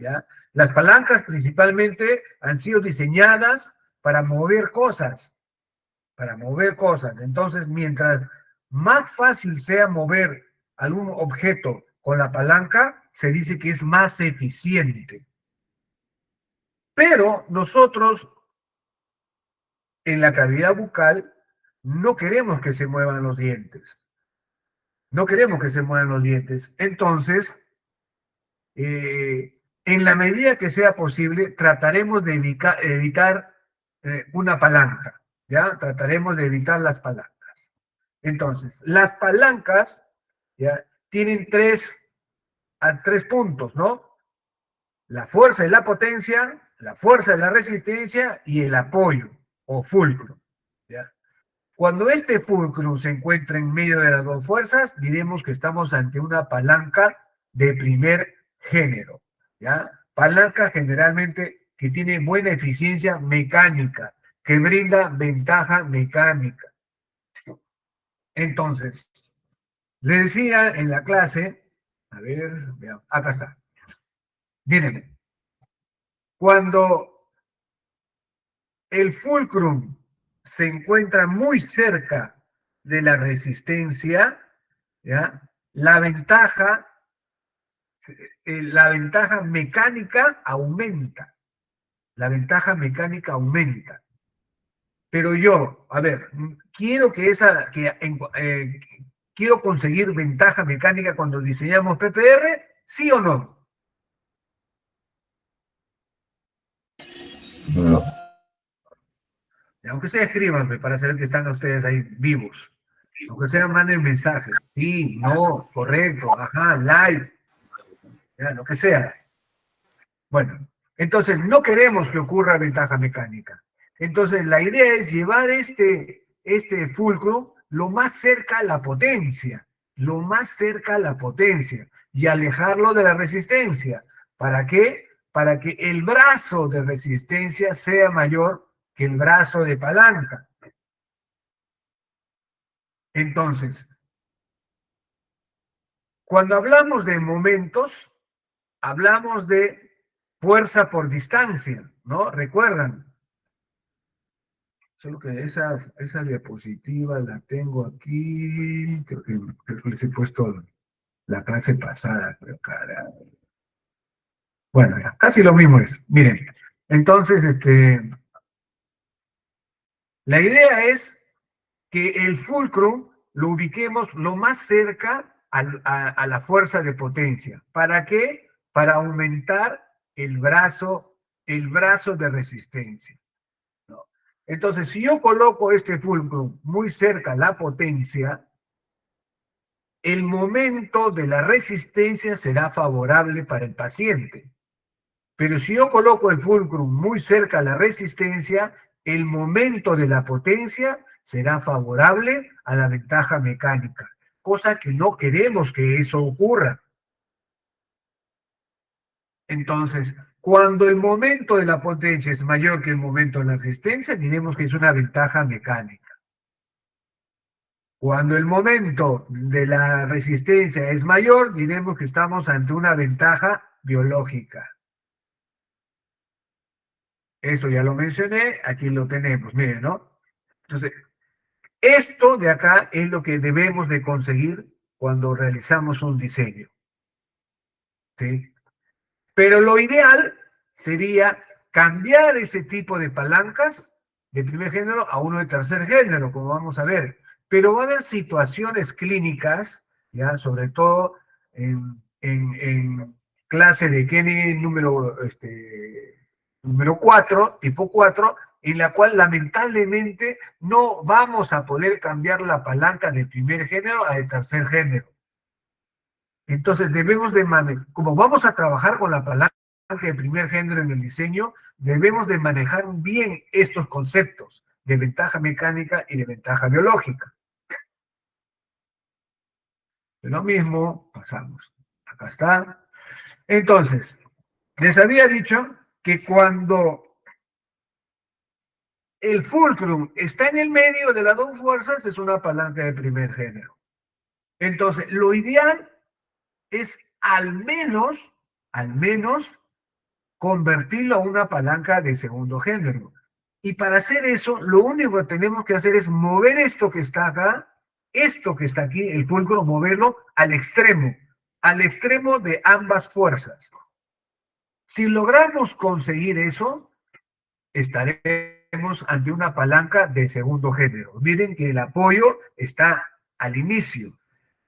¿ya? Las palancas principalmente han sido diseñadas para mover cosas, Entonces, mientras más fácil sea mover algún objeto con la palanca, se dice que es más eficiente. Pero nosotros, en la cavidad bucal, no queremos que se muevan los dientes. No queremos que se muevan los dientes. Entonces, en la medida que sea posible, trataremos de evitar una palanca, ¿ya? Trataremos de evitar las palancas. Entonces, las palancas, ¿ya? Tienen tres puntos, ¿no? La fuerza y la potencia, la fuerza y la resistencia y el apoyo o fulcro, ¿ya? Cuando este fulcro se encuentra en medio de las dos fuerzas, diremos que estamos ante una palanca de primer género, ¿ya? Palanca generalmente que tiene buena eficiencia mecánica, que brinda ventaja mecánica. Entonces, le decía en la clase, a ver, veamos, acá está. Miren, cuando el fulcrum se encuentra muy cerca de la resistencia, ¿ya? La ventaja mecánica aumenta. La ventaja mecánica aumenta. Pero yo, a ver, quiero quiero conseguir ventaja mecánica cuando diseñamos PPR, ¿sí o no? No. Aunque sea escríbanme para saber que están ustedes ahí vivos. Aunque sea manden mensajes. Sí, no, correcto, ajá, live. Ya, lo que sea. Bueno, entonces no queremos que ocurra ventaja mecánica. Entonces la idea es llevar este fulcro lo más cerca a la potencia, y alejarlo de la resistencia. ¿Para qué? Para que el brazo de resistencia sea mayor que el brazo de palanca. Entonces, cuando hablamos de momentos, hablamos de fuerza por distancia, ¿no? ¿Recuerdan? Solo que esa diapositiva la tengo aquí, creo que les he puesto la clase pasada, pero cara. Bueno, ya, casi lo mismo es. Miren, entonces, la idea es que el fulcrum lo ubiquemos lo más cerca a la fuerza de potencia. ¿Para qué? Para aumentar el brazo de resistencia, ¿no? Entonces, si yo coloco este fulcrum muy cerca a la potencia, el momento de la resistencia será favorable para el paciente. Pero si yo coloco el fulcrum muy cerca a la resistencia, el momento de la potencia será favorable a la ventaja mecánica, cosa que no queremos que eso ocurra. Entonces, cuando el momento de la potencia es mayor que el momento de la resistencia, diremos que es una ventaja mecánica. Cuando el momento de la resistencia es mayor, diremos que estamos ante una ventaja biológica. Esto ya lo mencioné, aquí lo tenemos, miren, ¿no? Entonces, esto de acá es lo que debemos de conseguir cuando realizamos un diseño, ¿sí? Pero lo ideal sería cambiar ese tipo de palancas de primer género a uno de tercer género, como vamos a ver. Pero va a haber situaciones clínicas, ya, sobre todo en clase de Kenny número 4, tipo 4, en la cual lamentablemente no vamos a poder cambiar la palanca de primer género a de tercer género. Entonces debemos de manejar, como vamos a trabajar con la palanca de primer género en el diseño, debemos de manejar bien estos conceptos de ventaja mecánica y de ventaja biológica. De lo mismo, pasamos. Acá está. Entonces, les había dicho que cuando el fulcrum está en el medio de las dos fuerzas, es una palanca de primer género. Entonces, lo ideal es al menos convertirlo a una palanca de segundo género. Y para hacer eso, lo único que tenemos que hacer es mover esto que está acá, esto que está aquí, el fulcro, moverlo al extremo de ambas fuerzas. Si logramos conseguir eso, estaremos ante una palanca de segundo género. Miren que el apoyo está al inicio,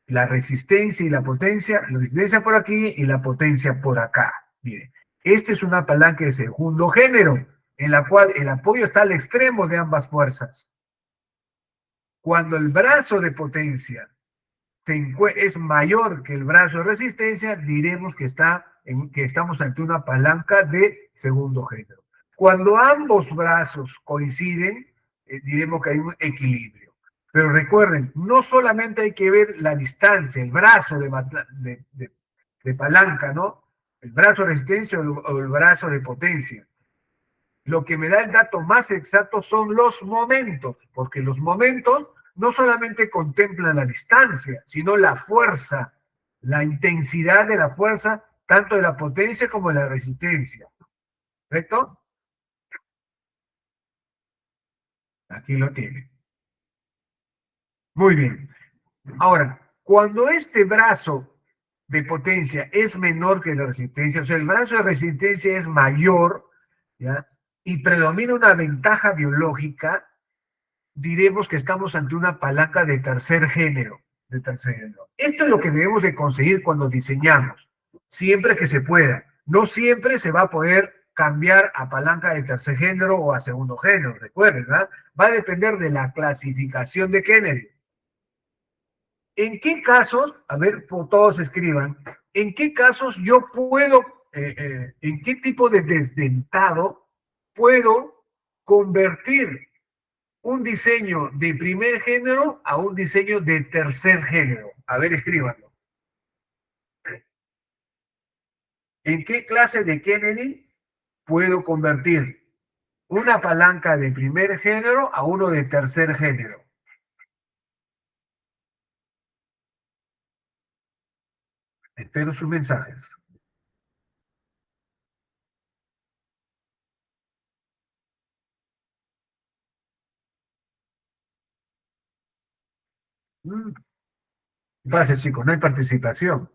la resistencia y la resistencia por aquí y la potencia por acá. Miren, esta es una palanca de segundo género, en la cual el apoyo está al extremo de ambas fuerzas. Cuando el brazo de potencia es mayor que el brazo de resistencia, diremos que estamos ante una palanca de segundo género. Cuando ambos brazos coinciden, diremos que hay un equilibrio. Pero recuerden, no solamente hay que ver la distancia, el brazo de palanca, ¿no? El brazo de resistencia o el brazo de potencia. Lo que me da el dato más exacto son los momentos, porque los momentos no solamente contemplan la distancia, sino la fuerza, la intensidad de la fuerza, tanto de la potencia como de la resistencia. ¿Correcto? Aquí lo tiene. Muy bien. Ahora, cuando este brazo de potencia es menor que la resistencia, o sea, el brazo de resistencia es mayor, ¿ya? Y predomina una ventaja biológica, diremos que estamos ante una palanca de tercer género. Esto es lo que debemos de conseguir cuando diseñamos, siempre que se pueda. No siempre se va a poder cambiar a palanca de tercer género o a segundo género, recuerden, ¿verdad? Va a depender de la clasificación de Kennedy. ¿En qué casos, a ver, todos escriban, en qué casos yo puedo, en qué tipo de desdentado puedo convertir un diseño de primer género a un diseño de tercer género? A ver, escríbanlo. ¿En qué clase de Kennedy puedo convertir una palanca de primer género a uno de tercer género? Espero sus mensajes. Pase, chicos, no hay participación.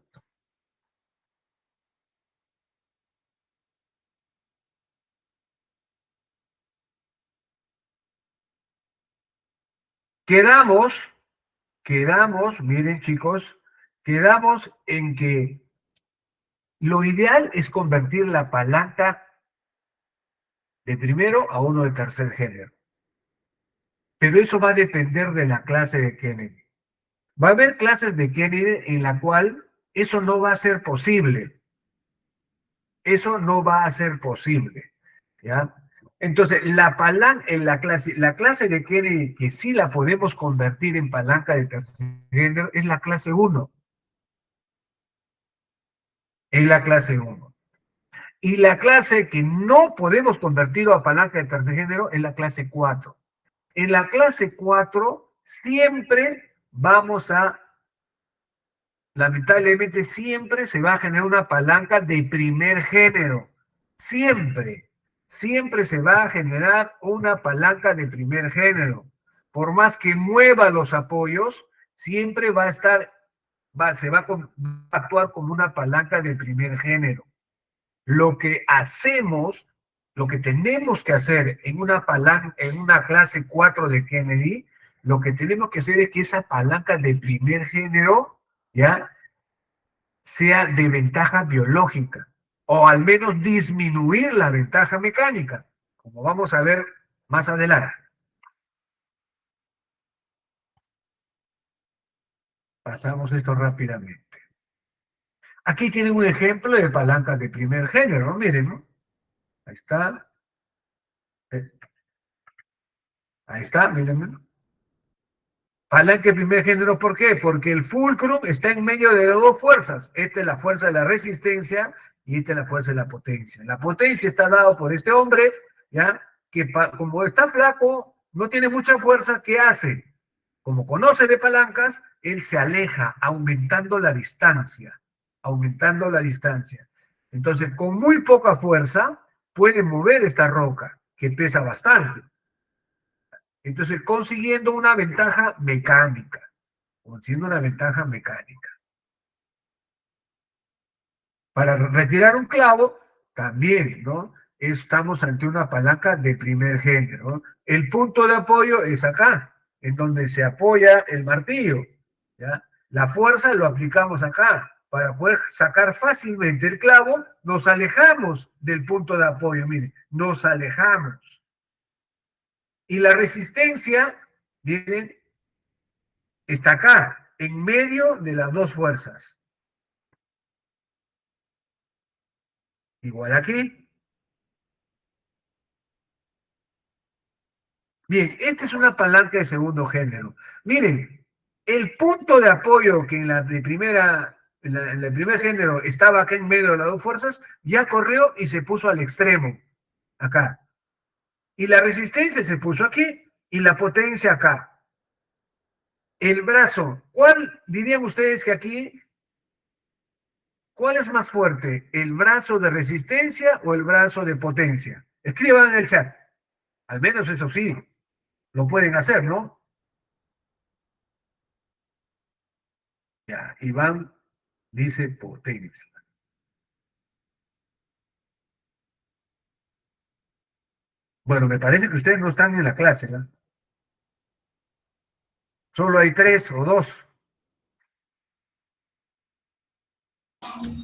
Quedamos, miren chicos, quedamos en que lo ideal es convertir la palanca de primero a uno de tercer género. Pero eso va a depender de la clase de Kennedy. Va a haber clases de Kennedy en la cual eso no va a ser posible. Eso no va a ser posible. ¿Ya? Entonces, la clase de Kennedy que sí la podemos convertir en palanca de tercer género es la clase 1. Es la clase 1. Y la clase que no podemos convertir a palanca de tercer género es la clase 4. En la clase 4 siempre lamentablemente siempre se va a generar una palanca de primer género. Siempre se va a generar una palanca de primer género. Por más que mueva los apoyos, siempre se va a actuar como una palanca de primer género. Lo que tenemos que hacer en una clase 4 de Kennedy, lo que tenemos que hacer es que esa palanca de primer género, ¿ya?, sea de ventaja biológica, o al menos disminuir la ventaja mecánica, como vamos a ver más adelante. Pasamos esto rápidamente. Aquí tienen un ejemplo de palancas de primer género, ¿no? Miren, ¿no? Ahí está. Ahí está, miren, ¿no? Palanca de primer género, ¿por qué? Porque el fulcrum está en medio de dos fuerzas. Esta es la fuerza de la resistencia y esta es la fuerza de la potencia. La potencia está dada por este hombre, ¿ya? Que como está flaco, no tiene mucha fuerza, ¿qué hace? Como conoce de palancas, él se aleja, aumentando la distancia. Aumentando la distancia. Entonces, con muy poca fuerza, puede mover esta roca, que pesa bastante. Entonces, consiguiendo una ventaja mecánica. Consiguiendo una ventaja mecánica. Para retirar un clavo, también, ¿no? Estamos ante una palanca de primer género, ¿no? El punto de apoyo es acá, en donde se apoya el martillo, ¿ya? La fuerza lo aplicamos acá. Para poder sacar fácilmente el clavo, nos alejamos del punto de apoyo, miren, nos alejamos. Y la resistencia, miren, está acá, en medio de las dos fuerzas. Igual aquí. Bien, esta es una palanca de segundo género. Miren, el punto de apoyo que en la de primera, en el primer género estaba acá en medio de las dos fuerzas, ya corrió y se puso al extremo, acá. Y la resistencia se puso aquí y la potencia acá. El brazo, ¿cuál dirían ustedes que aquí, cuál es más fuerte? ¿El brazo de resistencia o el brazo de potencia? Escriban en el chat. Al menos eso sí, lo pueden hacer, ¿no? Ya, Iván dice potencia. Bueno, me parece que ustedes no están en la clase, ¿no? Solo hay 3 o 2.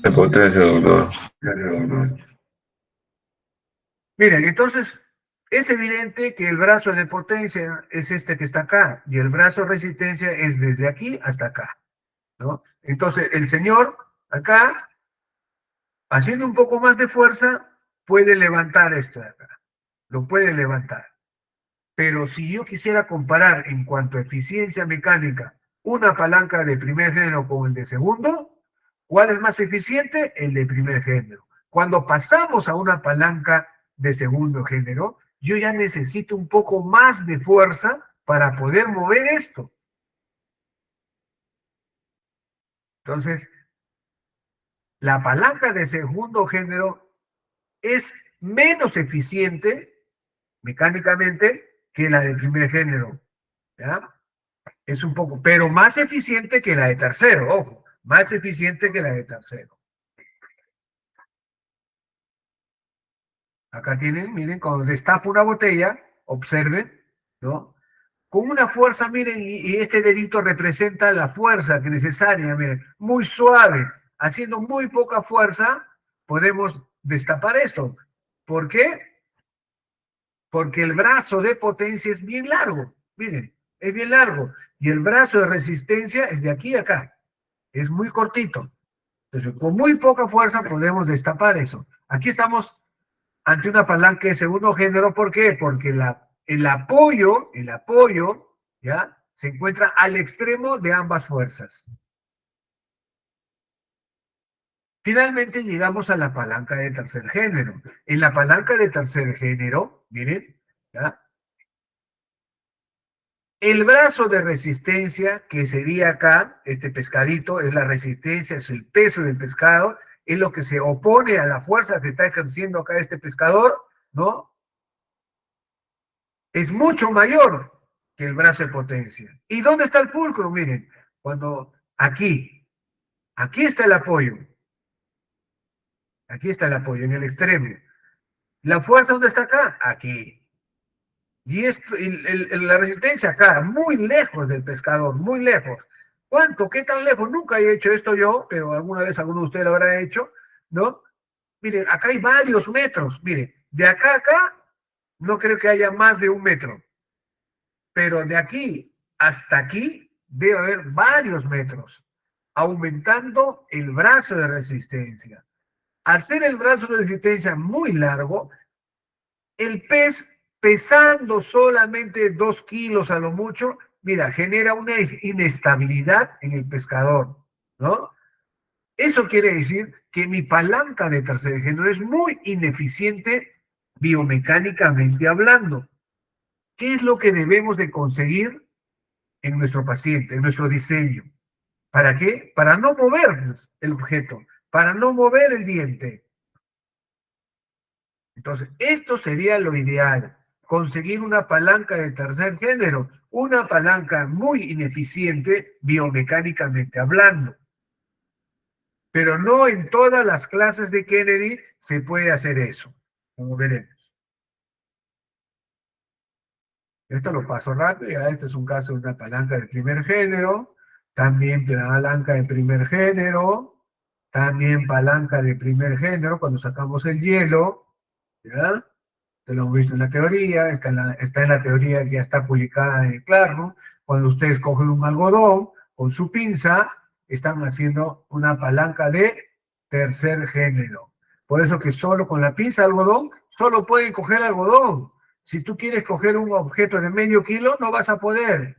De potencia, doctor. Miren, entonces, es evidente que el brazo de potencia es este que está acá, y el brazo de resistencia es desde aquí hasta acá, ¿no? Entonces, el señor acá, haciendo un poco más de fuerza, puede levantar esto de acá, lo puede levantar. Pero si yo quisiera comparar en cuanto a eficiencia mecánica una palanca de primer género con el de segundo, ¿cuál es más eficiente? El de primer género. Cuando pasamos a una palanca de segundo género, yo ya necesito un poco más de fuerza para poder mover esto. Entonces, la palanca de segundo género es menos eficiente mecánicamente que la de primer género, ¿ya? Es un poco, pero más eficiente que la de tercero, ojo, más eficiente que la de tercero. Acá tienen, miren, cuando destapo una botella, observen, ¿no? Con una fuerza, miren, y este dedito representa la fuerza que necesaria, miren, muy suave, haciendo muy poca fuerza, podemos destapar esto. ¿Por qué? Porque el brazo de potencia es bien largo, miren, es bien largo, y el brazo de resistencia es de aquí a acá, es muy cortito. Entonces, con muy poca fuerza podemos destapar eso. Aquí estamos ante una palanca de segundo género, ¿por qué? Porque el apoyo, ¿ya? Se encuentra al extremo de ambas fuerzas. Finalmente llegamos a la palanca de tercer género. En la palanca de tercer género, miren, ¿ya? El brazo de resistencia, que sería acá, este pescadito, es la resistencia, es el peso del pescado, es lo que se opone a la fuerza que está ejerciendo acá este pescador, ¿no? Es mucho mayor que el brazo de potencia. ¿Y dónde está el fulcro? Miren, cuando aquí está el apoyo, aquí está el apoyo, en el extremo. ¿La fuerza dónde está acá? Aquí. Y es la resistencia acá, muy lejos del pescador, muy lejos. ¿Cuánto? ¿Qué tan lejos? Nunca he hecho esto yo, pero alguna vez alguno de ustedes lo habrá hecho, ¿no? Miren, acá hay varios metros. Miren, de acá a acá, no creo que haya más de 1 metro. Pero de aquí hasta aquí debe haber varios metros, aumentando el brazo de resistencia. Al ser el brazo de resistencia muy largo, el pez pesando solamente 2 kilos a lo mucho, mira, genera una inestabilidad en el pescador, ¿no? Eso quiere decir que mi palanca de tercer género es muy ineficiente biomecánicamente hablando. ¿Qué es lo que debemos de conseguir en nuestro paciente, en nuestro diseño? ¿Para qué? Para no mover el objeto, para no mover el diente, Entonces, esto sería lo ideal, conseguir una palanca de tercer género, una palanca muy ineficiente biomecánicamente hablando. Pero no en todas las clases de Kennedy se puede hacer eso, como veremos. Esto lo paso rápido, ya este es un caso de una palanca de primer género, también palanca de primer género, también palanca de primer género, cuando sacamos el hielo, ¿ya? Lo hemos visto en la teoría, está en la teoría que ya está publicada en Claro. Cuando ustedes cogen un algodón con su pinza, están haciendo una palanca de tercer género. Por eso que solo con la pinza de algodón, solo pueden coger algodón. Si tú quieres coger un objeto de medio kilo, no vas a poder.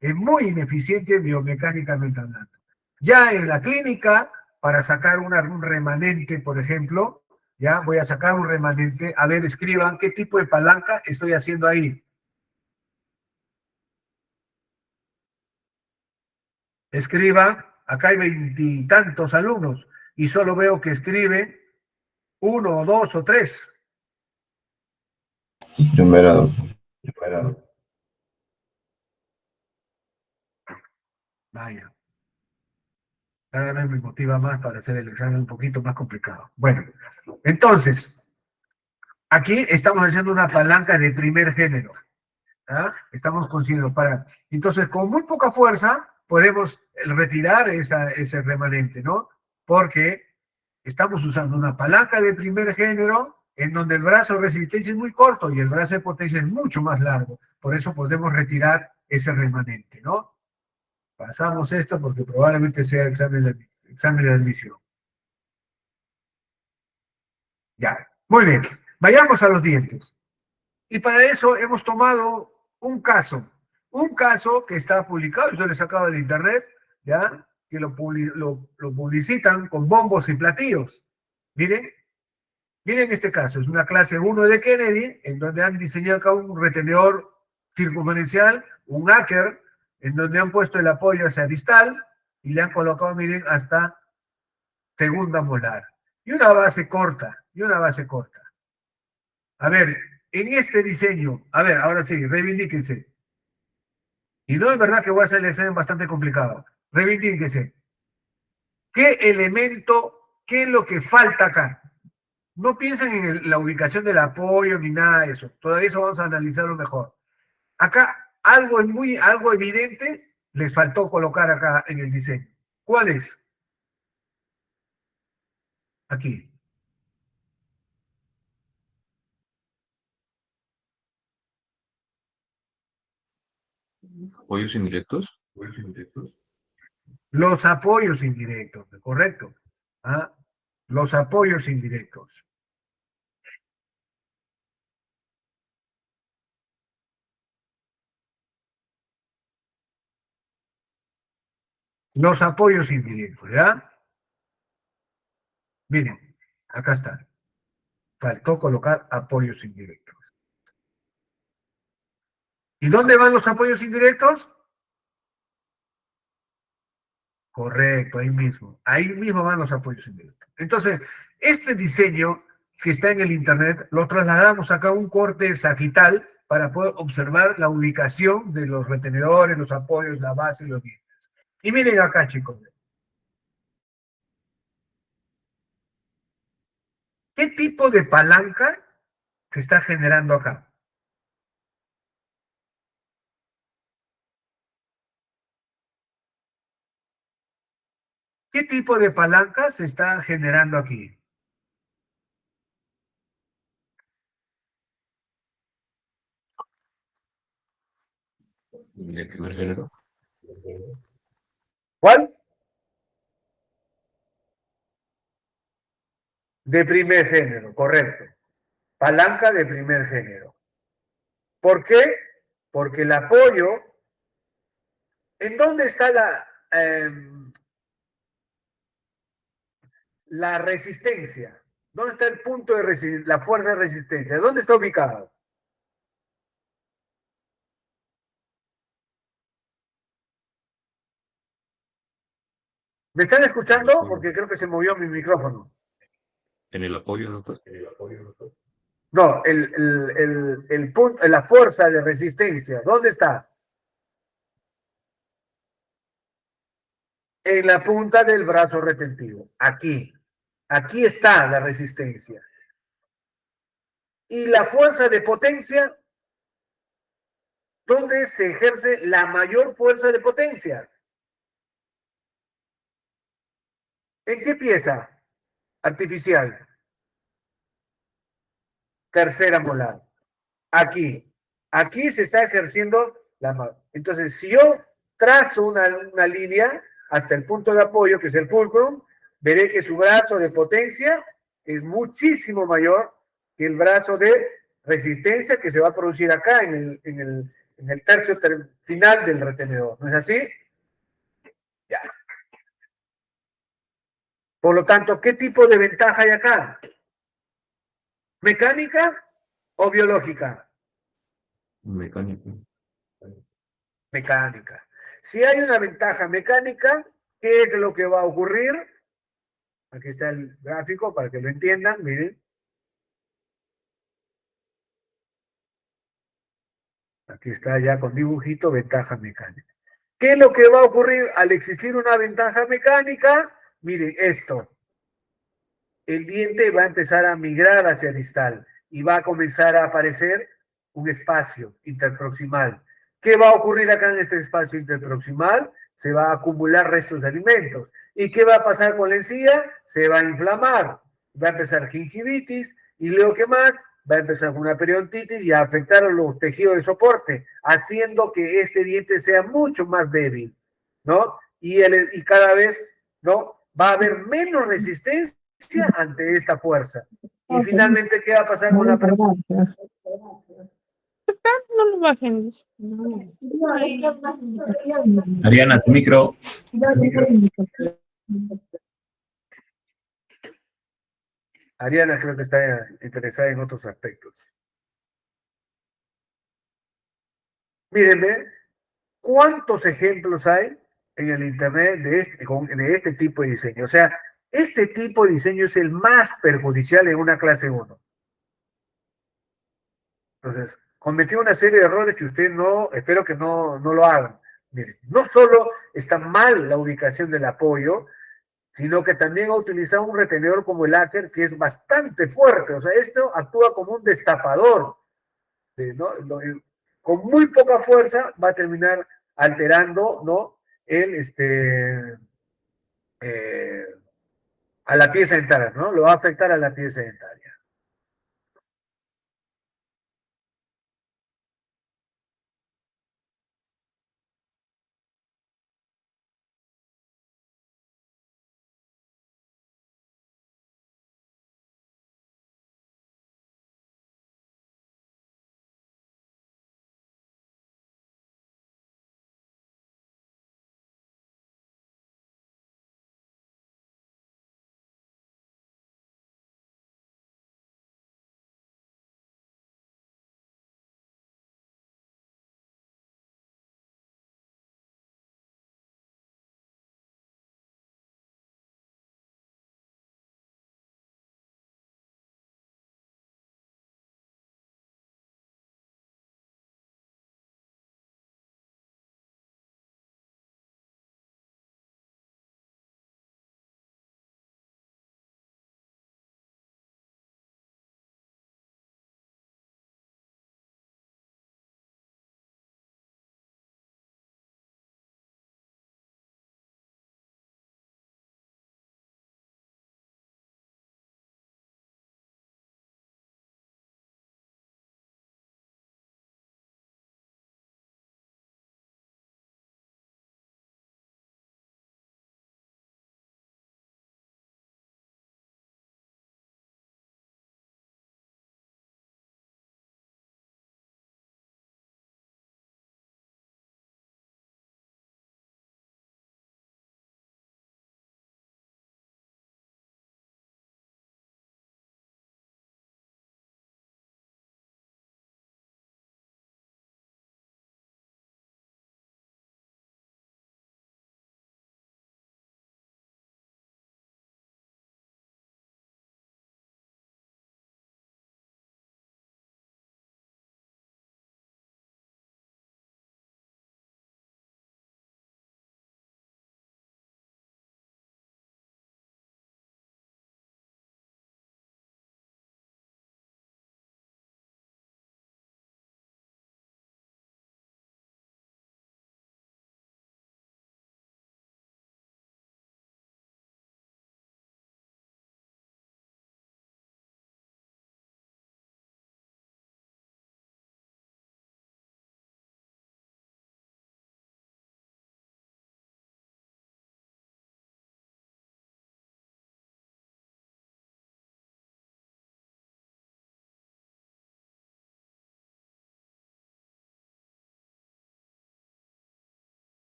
Es muy ineficiente biomecánicamente hablando. Ya en la clínica, para sacar un remanente, por ejemplo, ya voy a sacar un remanente. A ver, escriban qué tipo de palanca estoy haciendo ahí. Escriban, acá hay veintitantos alumnos y solo veo que escriben uno, o dos o tres. Numerado. Vaya, cada vez me motiva más para hacer el examen un poquito más complicado. Bueno, entonces, aquí estamos haciendo una palanca de primer género. ¿Ah? Estamos consiguiendo para. Entonces, con muy poca fuerza, podemos retirar ese remanente, ¿no? Porque estamos usando una palanca de primer género en donde el brazo de resistencia es muy corto y el brazo de potencia es mucho más largo. Por eso podemos retirar ese remanente, ¿no? Pasamos esto porque probablemente sea examen de admisión. Ya, muy bien. Vayamos a los dientes. Y para eso hemos tomado un caso que está publicado, yo le he sacado del internet, ¿ya? Que lo publicitan con bombos y platillos. Miren, miren este caso, es una clase 1 de Kennedy, en donde han diseñado acá un retenedor circunferencial, un áker, en donde han puesto el apoyo hacia distal y le han colocado, miren, hasta segunda molar. Y una base corta, y una base corta. A ver, en este diseño, a ver, ahora sí, reivindíquense. Y no es verdad que voy a hacer el examen bastante complicado. Reivindíquense. ¿Qué elemento, qué es lo que falta acá? No piensen en la ubicación del apoyo ni nada de eso. Todavía eso vamos a analizarlo mejor. Acá algo es algo evidente, les faltó colocar acá en el diseño. ¿Cuál es? Aquí. ¿Apoyos indirectos? Los apoyos indirectos, ¿correcto? ¿Ah? Los apoyos indirectos. Los apoyos indirectos, ¿ya? Miren, acá está. Faltó colocar apoyos indirectos. ¿Y dónde van los apoyos indirectos? Correcto, ahí mismo. Ahí mismo van los apoyos indirectos. Entonces, este diseño que está en el internet, lo trasladamos acá a un corte sagital para poder observar la ubicación de los retenedores, los apoyos, la base y los dientes. Y miren acá, chicos. ¿Qué tipo de palanca se está generando acá? ¿Qué tipo de palanca se está generando aquí? De primer género. ¿Cuál? De primer género, correcto. Palanca de primer género. ¿Por qué? Porque el apoyo, ¿en dónde está la resistencia? ¿Dónde está el punto de resistencia, la fuerza de resistencia? ¿Dónde está ubicado? ¿Me están escuchando? Porque creo que se movió mi micrófono. En el apoyo, doctor. No, el punto, la fuerza de resistencia, ¿dónde está? En la punta del brazo retentivo, aquí. Aquí está la resistencia. Y la fuerza de potencia, ¿dónde se ejerce la mayor fuerza de potencia? ¿En qué pieza artificial? Tercera molar. Aquí. Aquí se está ejerciendo la mano. Entonces, si yo trazo una línea hasta el punto de apoyo, que es el fulcrum, veré que su brazo de potencia es muchísimo mayor que el brazo de resistencia que se va a producir acá en el tercio final del retenedor. ¿No es así? Ya. Por lo tanto, ¿qué tipo de ventaja hay acá? ¿Mecánica o biológica? Mecánico. Mecánica. Si hay una ventaja mecánica, ¿qué es lo que va a ocurrir? Aquí está el gráfico para que lo entiendan, miren. Aquí está ya con dibujito, ventaja mecánica. ¿Qué es lo que va a ocurrir al existir una ventaja mecánica? Miren esto. El diente va a empezar a migrar hacia distal y va a comenzar a aparecer un espacio interproximal. ¿Qué va a ocurrir acá en este espacio interproximal? Se va a acumular restos de alimentos. ¿Y qué va a pasar con la encía? Se va a inflamar. Va a empezar gingivitis y luego, ¿qué más? Va a empezar con una periodontitis y a afectar a los tejidos de soporte, haciendo que este diente sea mucho más débil, ¿no? Y cada vez, ¿no? Va a haber menos resistencia ante esta fuerza. Y finalmente, ¿qué va a pasar con la persona? No lo bajen. Ariana, tu micro. Ariana creo que está interesada en otros aspectos. Mírenme, ¿cuántos ejemplos hay en el Internet de este tipo de diseño? O sea, este tipo de diseño es el más perjudicial en una clase 1. Entonces, cometió una serie de errores que usted no, espero que no lo hagan. Miren, no solo está mal la ubicación del apoyo, sino que también ha utilizado un retenedor como el Aker, que es bastante fuerte. O sea, esto actúa como un destapador, ¿no? Con muy poca fuerza va a terminar alterando, ¿no? Eh, a la pieza dentaria, ¿no? Lo va a afectar a la pieza dentaria.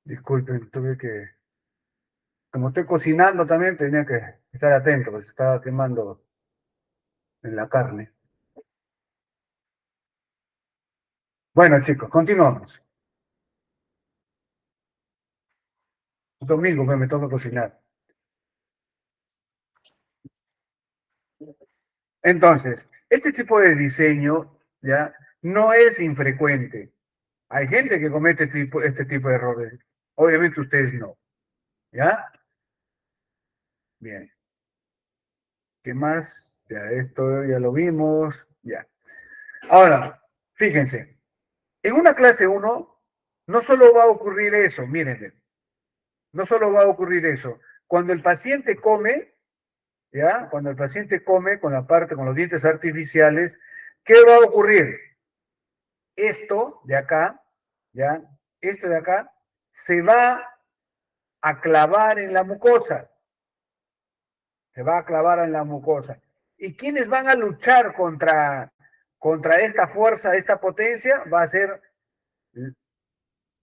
Disculpen, tuve que... Como estoy cocinando también, tenía que estar atento, porque se estaba quemando en la carne. Bueno, chicos, continuamos. Domingo me toca cocinar. Entonces, este tipo de diseño ya no es infrecuente. Hay gente que comete este tipo de errores. Obviamente ustedes no. ¿Ya? Bien. ¿Qué más? Ya esto ya lo vimos. Ya. Ahora, fíjense. En una clase 1 no solo va a ocurrir eso, mírenme. No solo va a ocurrir eso. Cuando el paciente come, ¿ya? Cuando el paciente come con con los dientes artificiales, ¿qué va a ocurrir? Esto de acá, ¿ya? Esto de acá se va a clavar en la mucosa. Se va a clavar en la mucosa. ¿Y quiénes van a luchar contra esta fuerza, esta potencia? Va a ser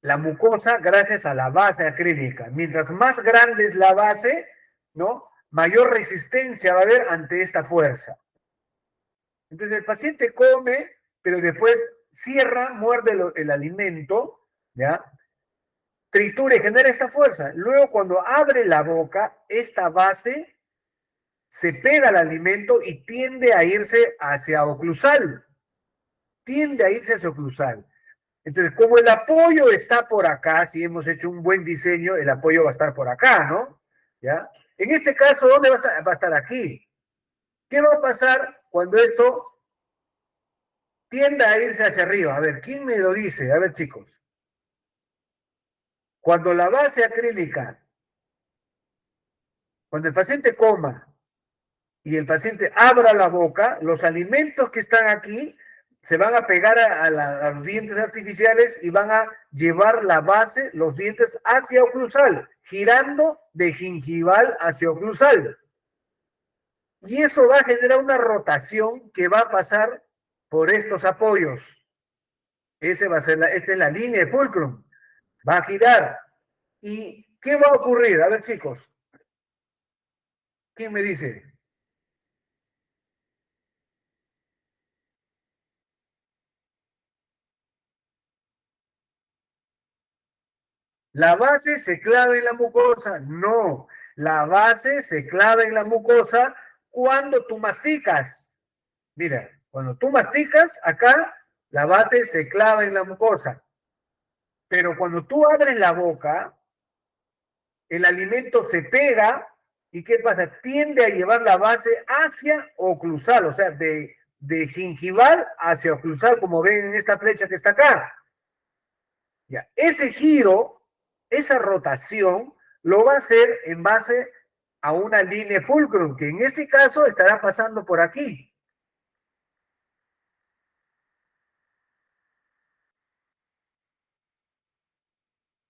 la mucosa gracias a la base acrílica. Mientras más grande es la base, ¿no? Mayor resistencia va a haber ante esta fuerza. Entonces el paciente come, pero después cierra, muerde el alimento, ¿ya? Tritura y genera esta fuerza. Luego cuando abre la boca, esta base se pega al alimento y tiende a irse hacia oclusal. Tiende a irse hacia oclusal. Entonces, como el apoyo está por acá, si hemos hecho un buen diseño, el apoyo va a estar por acá, ¿no? ¿Ya? En este caso, ¿dónde va a estar? Va a estar aquí. ¿Qué va a pasar cuando esto tienda a irse hacia arriba? A ver, ¿quién me lo dice? A ver, chicos. Cuando la base acrílica, cuando el paciente coma y el paciente abra la boca, los alimentos que están aquí se van a pegar a los dientes artificiales y van a llevar la base, los dientes hacia oclusal, girando de gingival hacia oclusal. Y eso va a generar una rotación que va a pasar por estos apoyos. Esa es la línea de fulcrum. Va a girar. ¿Y qué va a ocurrir? A ver, chicos. ¿Quién me dice? ¿La base se clava en la mucosa? No. La base se clava en la mucosa cuando tú masticas. Mira, cuando tú masticas, acá la base se clava en la mucosa. Pero cuando tú abres la boca, el alimento se pega y ¿qué pasa? Tiende a llevar la base hacia oclusal, o sea, de gingival hacia oclusal, como ven en esta flecha que está acá. Ya, ese giro, esa rotación, lo va a hacer en base a una línea fulcrum, que en este caso estará pasando por aquí.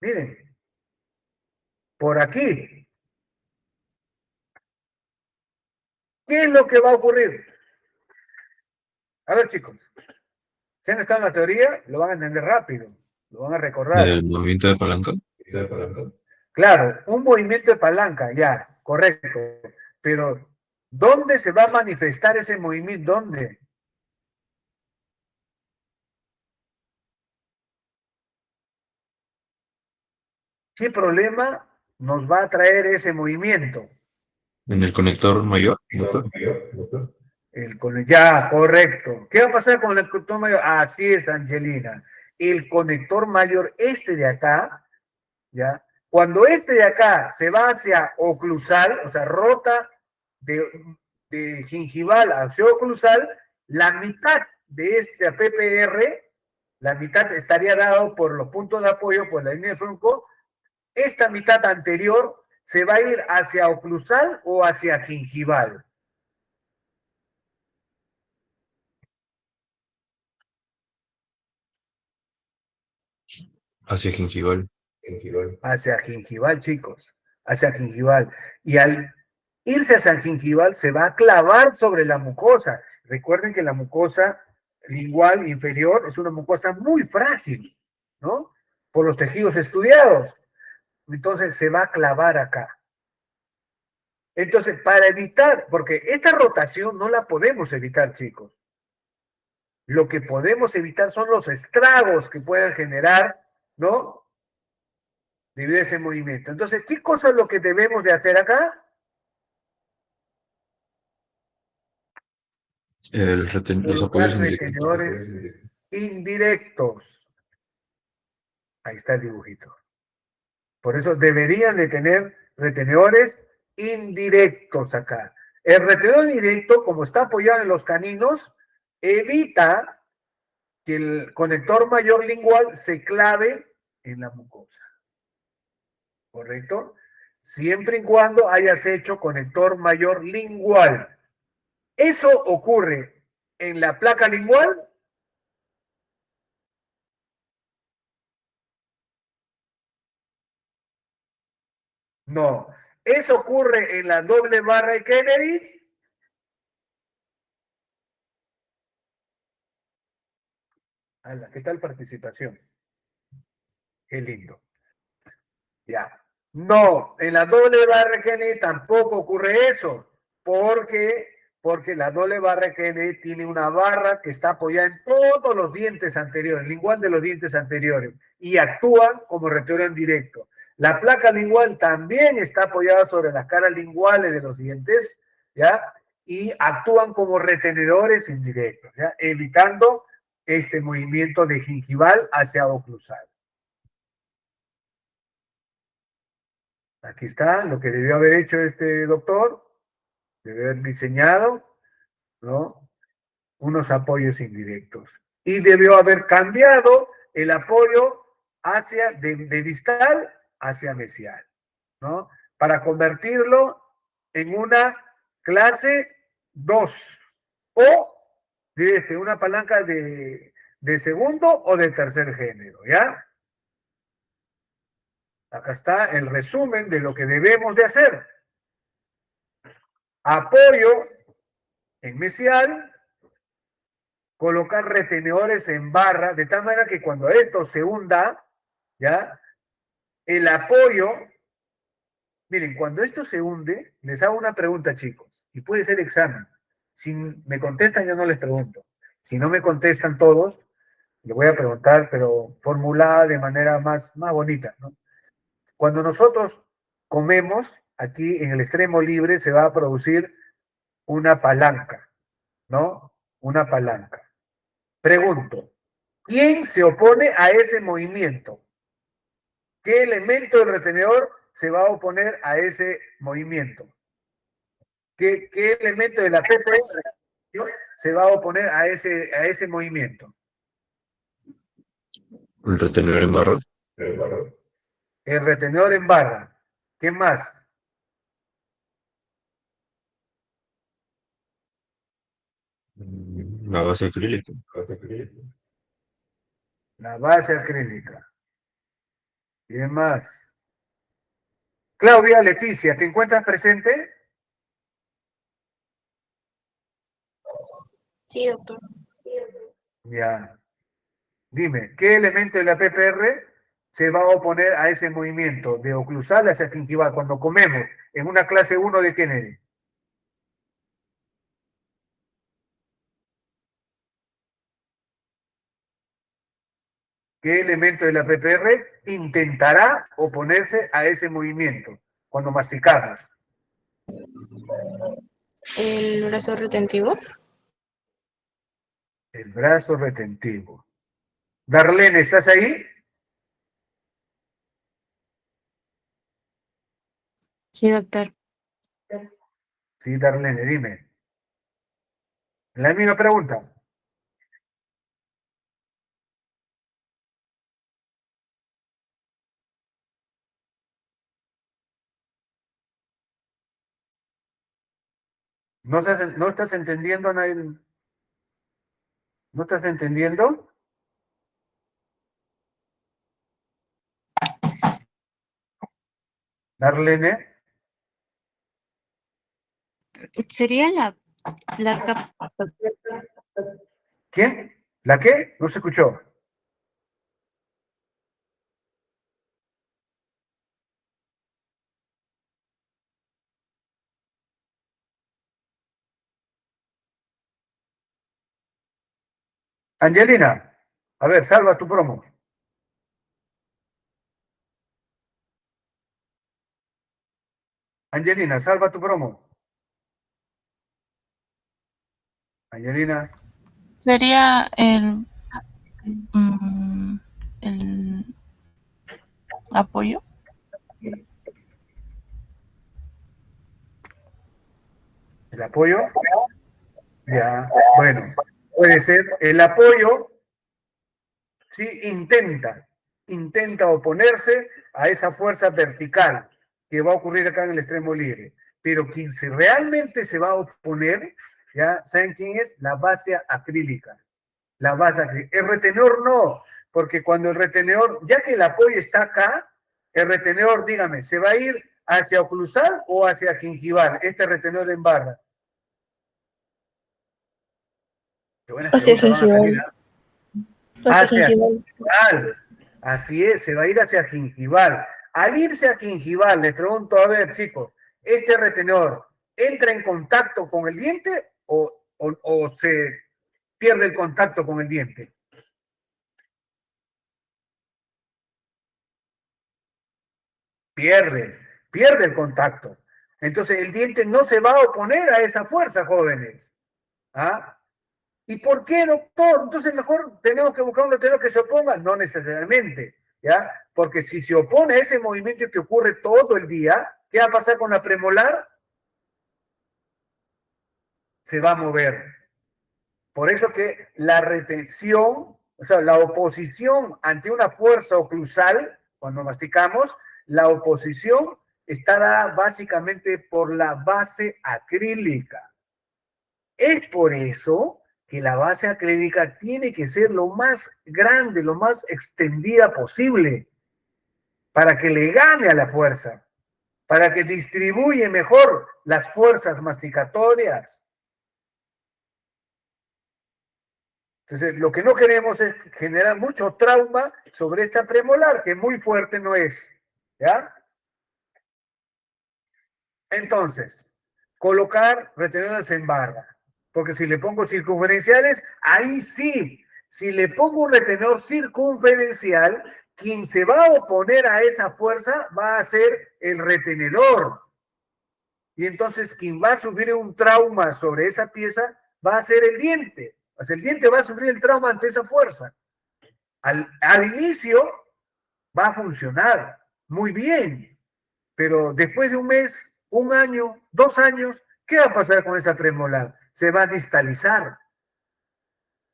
Miren, por aquí. ¿Qué es lo que va a ocurrir? A ver, chicos, si han estado en la teoría, lo van a entender rápido, lo van a recordar. ¿El movimiento de palanca? Claro, un movimiento de palanca, ya, correcto. Pero, ¿dónde se va a manifestar ese movimiento? ¿Dónde? ¿Qué problema nos va a traer ese movimiento? ¿En el conector mayor? Ya, correcto. ¿Qué va a pasar con el conector mayor? Así es, Angelina. El conector mayor, este de acá, ¿ya? Cuando este de acá se va hacia oclusal, o sea, rota de gingival hacia oclusal, la mitad de este PPR, la mitad estaría dado por los puntos de apoyo, por la línea de tronco. Esta mitad anterior se va a ir hacia oclusal o hacia gingival. Hacia gingival. Hacia gingival, chicos. Hacia gingival. Y al irse hacia gingival se va a clavar sobre la mucosa. Recuerden que la mucosa lingual inferior es una mucosa muy frágil, ¿no? Por los tejidos estudiados. entonces se va a clavar acá. Entonces, para evitar, porque esta rotación no la podemos evitar, chicos. Lo que podemos evitar son los estragos que puedan generar, ¿no? Debido a ese movimiento. Entonces, ¿qué cosa es lo que debemos de hacer acá? Los Colocar apoyos indirectos. retenedores indirectos. Ahí está el dibujito. Por eso deberían de tener retenedores indirectos acá. El retenedor indirecto, como está apoyado en los caninos, evita que el conector mayor lingual se clave en la mucosa. ¿Correcto? Siempre y cuando hayas hecho conector mayor lingual. Eso ocurre en la placa lingual. No. Eso ocurre en la doble barra de Kennedy. Ala, ¿qué tal participación? Qué lindo. Ya. No, en la doble barra de Kennedy tampoco ocurre eso. Porque la doble barra de Kennedy tiene una barra que está apoyada en todos los dientes anteriores, lingual de los dientes anteriores, y actúan como retenedor en directo. La placa lingual también está apoyada sobre las caras linguales de los dientes, ¿ya? Y actúan como retenedores indirectos, ¿ya? Evitando este movimiento de gingival hacia oclusal. Aquí está lo que debió haber hecho este doctor, debe haber diseñado, ¿no? Unos apoyos indirectos. Y debió haber cambiado el apoyo de distal hacia mesial, ¿no? Para convertirlo en una clase 2 o de una palanca de segundo o de tercer género, ¿ya? Acá está el resumen de lo que debemos de hacer. Apoyo en mesial, colocar retenedores en barra, de tal manera que cuando esto se hunda, ¿ya? El apoyo, miren, cuando esto se hunde, les hago una pregunta, chicos, y puede ser examen. Si me contestan, yo no les pregunto. Si no me contestan todos, les voy a preguntar, pero formulada de manera más bonita, ¿no? Cuando nosotros comemos, aquí en el extremo libre se va a producir una palanca, ¿no? Una palanca. Pregunto, ¿quién se opone a ese movimiento? ¿Qué elemento del retenedor se va a oponer a ese movimiento? ¿Qué elemento de la PPR se va a oponer a ese movimiento? El retenedor en barra. El retenedor en barra. ¿Qué más? La base acrílica. La base acrílica. ¿Qué más? Claudia Leticia, ¿te encuentras presente? Sí, doctor. Ya. Dime, ¿qué elemento de la PPR se va a oponer a ese movimiento de oclusal hacia gingival cuando comemos en una clase 1 de Kennedy? ¿Qué elemento de la PPR intentará oponerse a ese movimiento cuando masticamos? El brazo retentivo. El brazo retentivo. Darlene, ¿estás ahí? Sí, doctor. Sí, Darlene, dime. La misma pregunta. ¿No estás entendiendo, Nail? ¿No estás entendiendo? Darlene. Sería la placa. ¿Quién? ¿La qué? No se escuchó. Angelina, a ver, salva tu promo. Angelina, salva tu promo. Angelina. Sería el apoyo. ¿El apoyo? Ya, bueno, puede ser. El apoyo, sí, intenta oponerse a esa fuerza vertical que va a ocurrir acá en el extremo libre. Pero quien realmente se va a oponer, ¿ya? ¿Saben quién es? La base acrílica. La base acrílica. El retenedor no, porque cuando el retenedor, ya que el apoyo está acá, el retenedor, dígame, ¿se va a ir hacia oclusal o hacia gingival? Este retenedor en barra. Hacia gingival. Hacia gingival. Así es, se va a ir hacia gingival. Al irse a gingival, les pregunto, a ver, chicos, ¿este retenedor entra en contacto con el diente o se pierde el contacto con el diente? Pierde el contacto. Entonces el diente no se va a oponer a esa fuerza, jóvenes. ¿Ah? ¿Y por qué, doctor? Entonces mejor tenemos que buscar un retenedor que se oponga. No necesariamente, ¿ya? Porque si se opone a ese movimiento que ocurre todo el día, ¿qué va a pasar con la premolar? Se va a mover. Por eso que la retención, o sea, la oposición ante una fuerza oclusal, cuando masticamos, la oposición está dada básicamente por la base acrílica. Es por eso que la base acrílica tiene que ser lo más grande, lo más extendida posible, para que le gane a la fuerza, para que distribuye mejor las fuerzas masticatorias. Entonces, lo que no queremos es generar mucho trauma sobre esta premolar, que muy fuerte no es, ¿ya? Entonces, colocar retenedores en barra. Porque si le pongo circunferenciales, ahí sí. Si le pongo un retenedor circunferencial, quien se va a oponer a esa fuerza va a ser el retenedor. Y entonces quien va a sufrir un trauma sobre esa pieza va a ser el diente. O sea, el diente va a sufrir el trauma ante esa fuerza. Al inicio va a funcionar muy bien, pero después de un mes, un año, 2 años, ¿qué va a pasar con esa premolar? Se va a distalizar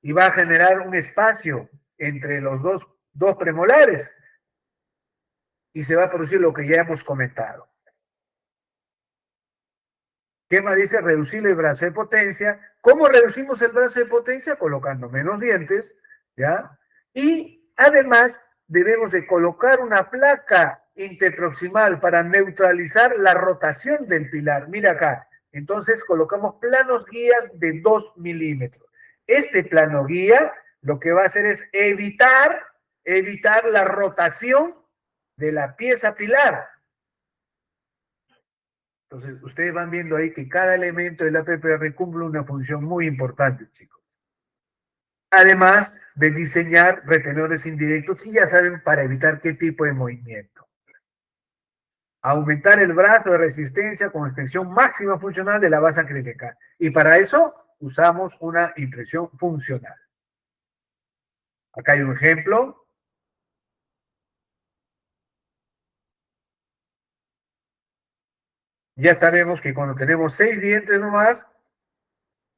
y va a generar un espacio entre los dos premolares y se va a producir lo que ya hemos comentado. ¿Qué más dice? Reducir el brazo de potencia. ¿Cómo reducimos el brazo de potencia? Colocando menos dientes, ¿ya? Y además debemos de colocar una placa interproximal para neutralizar la rotación del pilar. Mira acá. Entonces colocamos planos guías de 2 milímetros. Este plano guía lo que va a hacer es evitar la rotación de la pieza pilar. Entonces, ustedes van viendo ahí que cada elemento del APPR cumple una función muy importante, chicos. Además de diseñar retenedores indirectos, y ya saben, para evitar qué tipo de movimiento. Aumentar el brazo de resistencia con extensión máxima funcional de la base acrílica. Y para eso usamos una impresión funcional. Acá hay un ejemplo. Ya sabemos que cuando tenemos 6 dientes nomás,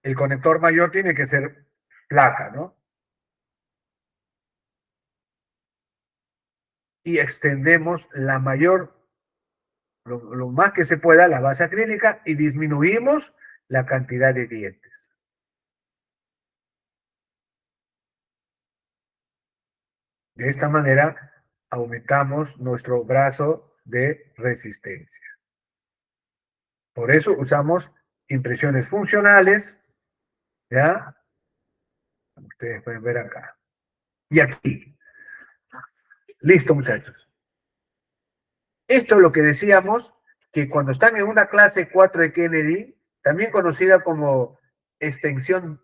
el conector mayor tiene que ser placa, ¿no? Y extendemos la mayor, lo más que se pueda, la base acrílica y disminuimos la cantidad de dientes. De esta manera aumentamos nuestro brazo de resistencia. Por eso usamos impresiones funcionales, ¿ya? Ustedes pueden ver acá. Y aquí. Listo, muchachos. Esto es lo que decíamos, que cuando están en una clase 4 de Kennedy, también conocida como extensión,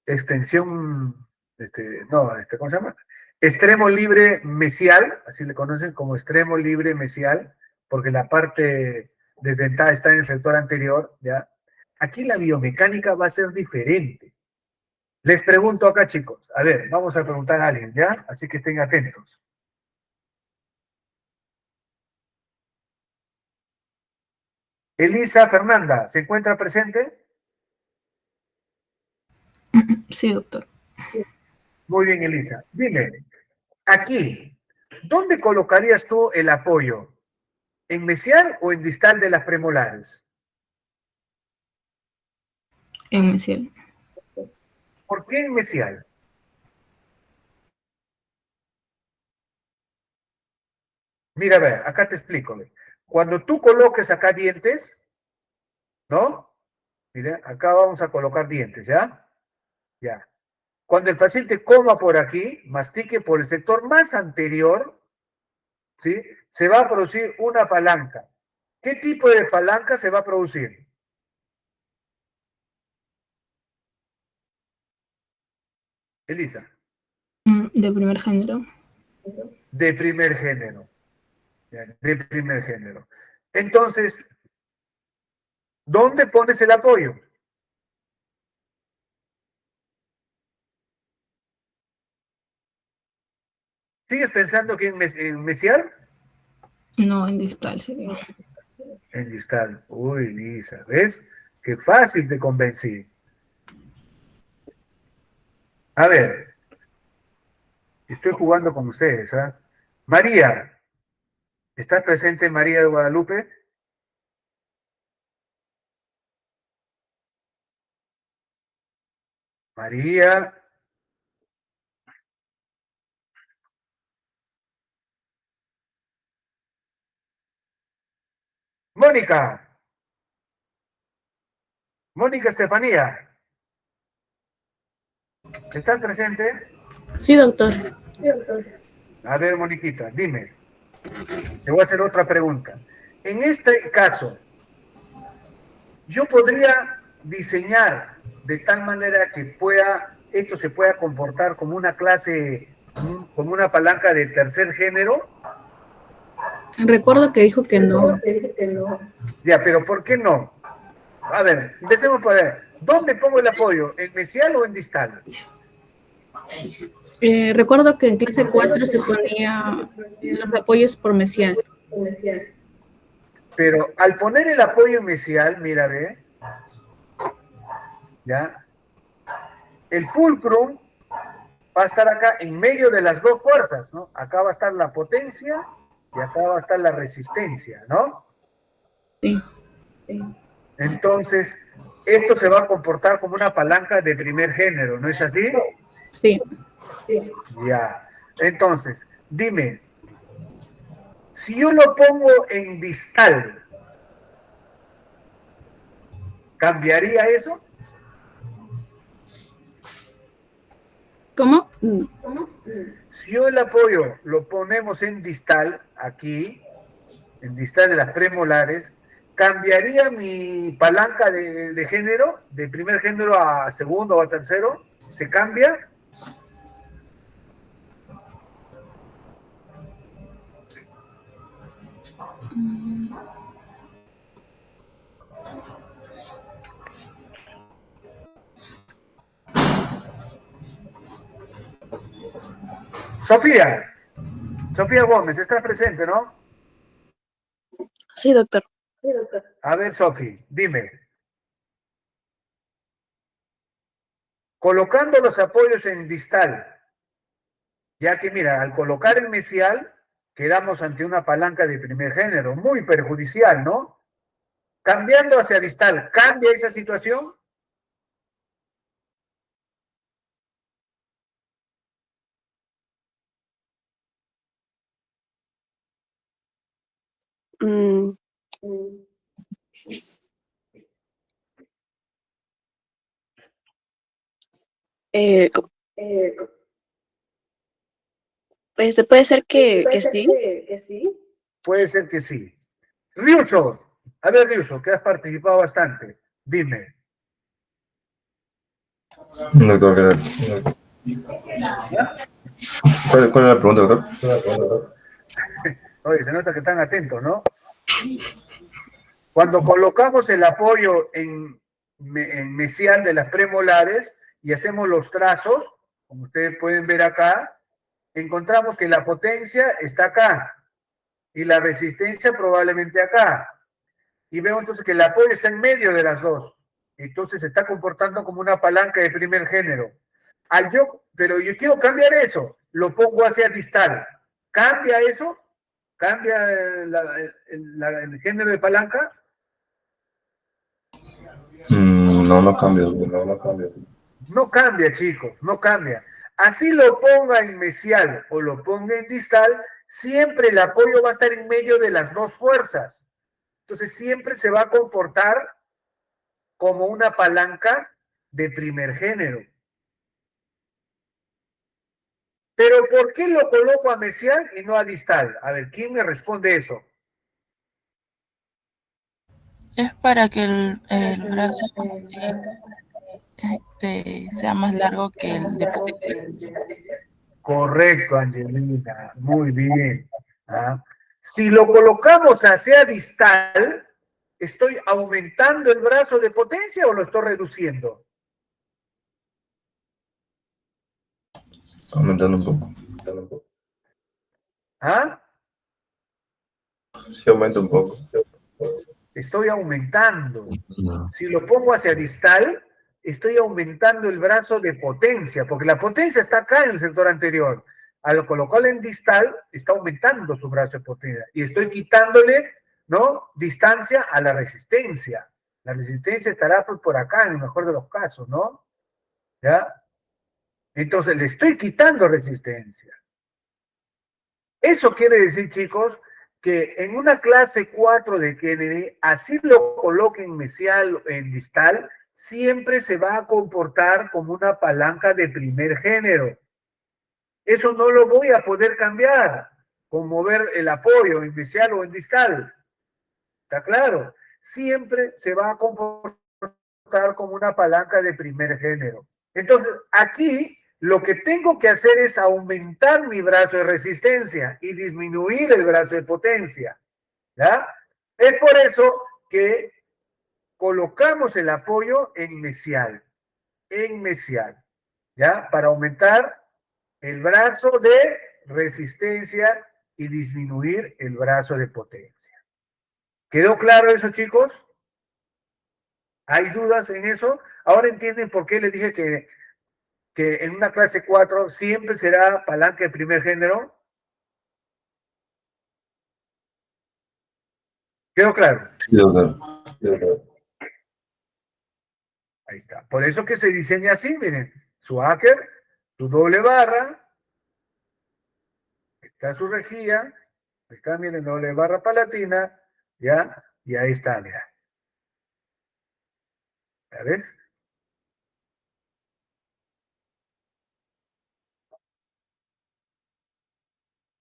extensión, ¿cómo se llama? Extremo libre mesial, así le conocen como extremo libre mesial, porque la parte desdentada está en el sector anterior, ¿ya? Aquí la biomecánica va a ser diferente. Les pregunto acá, chicos, a ver, vamos a preguntar a alguien, ¿ya? Así que estén atentos. Elisa Fernanda, ¿se encuentra presente? Sí, doctor. Muy bien, Elisa. Dime, aquí, ¿dónde colocarías tú el apoyo? ¿En mesial o en distal de las premolares? En mesial. ¿Por qué en mesial? Mira, a ver, acá te explico. Cuando tú coloques acá dientes, ¿no? Mira, acá vamos a colocar dientes, ¿ya? Ya. Cuando el paciente coma por aquí, mastique por el sector más anterior, ¿sí? Se va a producir una palanca. ¿Qué tipo de palanca se va a producir? Elisa. De primer género. De primer género. De primer género. Entonces, ¿dónde pones el apoyo? ¿Sigues pensando que en mesial? No, en distal sería. En distal. Uy, Lisa, ¿ves? Qué fácil te convencí. A ver, estoy jugando con ustedes, ¿ah? María, ¿estás presente, María de Guadalupe? María. Mónica. Mónica Estefanía. ¿Estás presente? Sí, doctor. A ver, Moniquita, dime. Te voy a hacer otra pregunta. En este caso, yo podría diseñar de tal manera que esto se pueda comportar como una clase, como una palanca de tercer género. Recuerdo que dijo que no. Ya, pero ¿por qué no? A ver, empecemos por ver. ¿Dónde pongo el apoyo? ¿En mesial o en distal? Recuerdo que en clase 4 se ponía los apoyos por mesial. Pero al poner el apoyo mesial, mira, ve, ¿ya? El fulcrum va a estar acá en medio de las dos fuerzas, ¿no? Acá va a estar la potencia y acá va a estar la resistencia, ¿no? Sí. Entonces, esto se va a comportar como una palanca de primer género, ¿no es así? Sí. Ya. Entonces, dime, si yo lo pongo en distal, ¿cambiaría eso? ¿Cómo? Si yo el apoyo lo ponemos en distal, aquí, en distal de las premolares, ¿cambiaría mi palanca de género, de primer género a segundo o a tercero? ¿Se cambia? Sofía Gómez, ¿estás presente, no? Sí, doctor. A ver, Sofía, dime. Colocando los apoyos en distal, ya que mira, al colocar en mesial, quedamos ante una palanca de primer género, muy perjudicial, ¿no? Cambiando hacia distal, ¿cambia esa situación? Mm, co- puede ser que sí. Puede ser que sí. Ryuso, a ver, Ryuso, que has participado bastante, dime. Doctor, ¿qué tal? ¿Cuál es la pregunta, doctor? Oye, se nota que están atentos, ¿no? Cuando colocamos el apoyo en mesial de las premolares y hacemos los trazos, como ustedes pueden ver acá, encontramos que la potencia está acá y la resistencia probablemente acá. Y veo entonces que el apoyo está en medio de las dos. Entonces se está comportando como una palanca de primer género. Pero yo quiero cambiar eso, lo pongo hacia distal. ¿Cambia eso? ¿Cambia el género de palanca? No, no cambia, no cambia. No cambia, chicos, no cambia. Así lo ponga en mesial o lo ponga en distal, siempre el apoyo va a estar en medio de las dos fuerzas. Entonces siempre se va a comportar como una palanca de primer género. Pero ¿por qué lo coloco a mesial y no a distal? A ver, ¿quién me responde eso? Es para que el brazo sea más largo que el de potencia. Correcto, Angelina, muy bien. ¿Ah? Si lo colocamos hacia distal, ¿estoy aumentando el brazo de potencia o lo estoy reduciendo? Aumentando un poco. ¿Ah? Sí, aumenta un poco. Estoy aumentando. No. Si lo pongo hacia distal, estoy aumentando el brazo de potencia, porque la potencia está acá en el sector anterior. Al colocarlo en distal, está aumentando su brazo de potencia. Y estoy quitándole, ¿no?, distancia a la resistencia. La resistencia estará pues, por acá, en el mejor de los casos, ¿no? ¿Ya? Entonces, le estoy quitando resistencia. Eso quiere decir, chicos, que en una clase 4 de Kennedy, así lo coloquen mesial o en distal, siempre se va a comportar como una palanca de primer género. Eso no lo voy a poder cambiar con mover el apoyo en mesial o en distal. ¿Está claro? Siempre se va a comportar como una palanca de primer género. Entonces, aquí lo que tengo que hacer es aumentar mi brazo de resistencia y disminuir el brazo de potencia. ¿Ya? Es por eso que colocamos el apoyo en mesial, ¿ya? Para aumentar el brazo de resistencia y disminuir el brazo de potencia. ¿Quedó claro eso, chicos? ¿Hay dudas en eso? Ahora entienden por qué les dije que en una clase 4 siempre será palanca de primer género. ¿Quedó claro? Sí, doctor. Ahí está. Por eso que se diseña así, miren, su hacker, su doble barra, está su rejilla, está, miren, doble barra palatina, ¿ya? Y ahí está, mira. ¿Ya ves?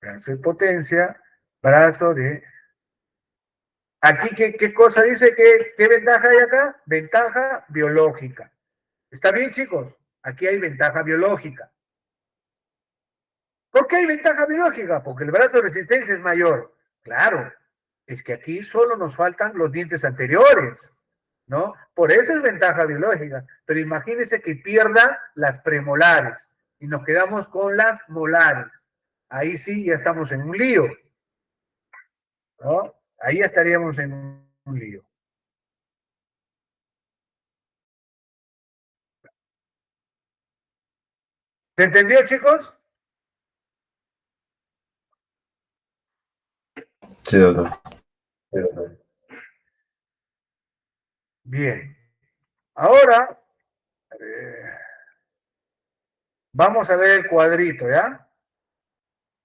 Brazo de potencia, brazo de... Aquí, ¿qué cosa dice? ¿Qué ventaja hay acá? Ventaja biológica. ¿Está bien, chicos? Aquí hay ventaja biológica. ¿Por qué hay ventaja biológica? Porque el brazo de resistencia es mayor. Claro, es que aquí solo nos faltan los dientes anteriores, ¿no? Por eso es ventaja biológica. Pero imagínense que pierda las premolares y nos quedamos con las molares. Ahí sí ya estamos en un lío, ¿no? Ahí ya estaríamos en un lío. ¿Se entendió, chicos? Sí, doctor. Bien. Ahora, vamos a ver el cuadrito, ¿ya?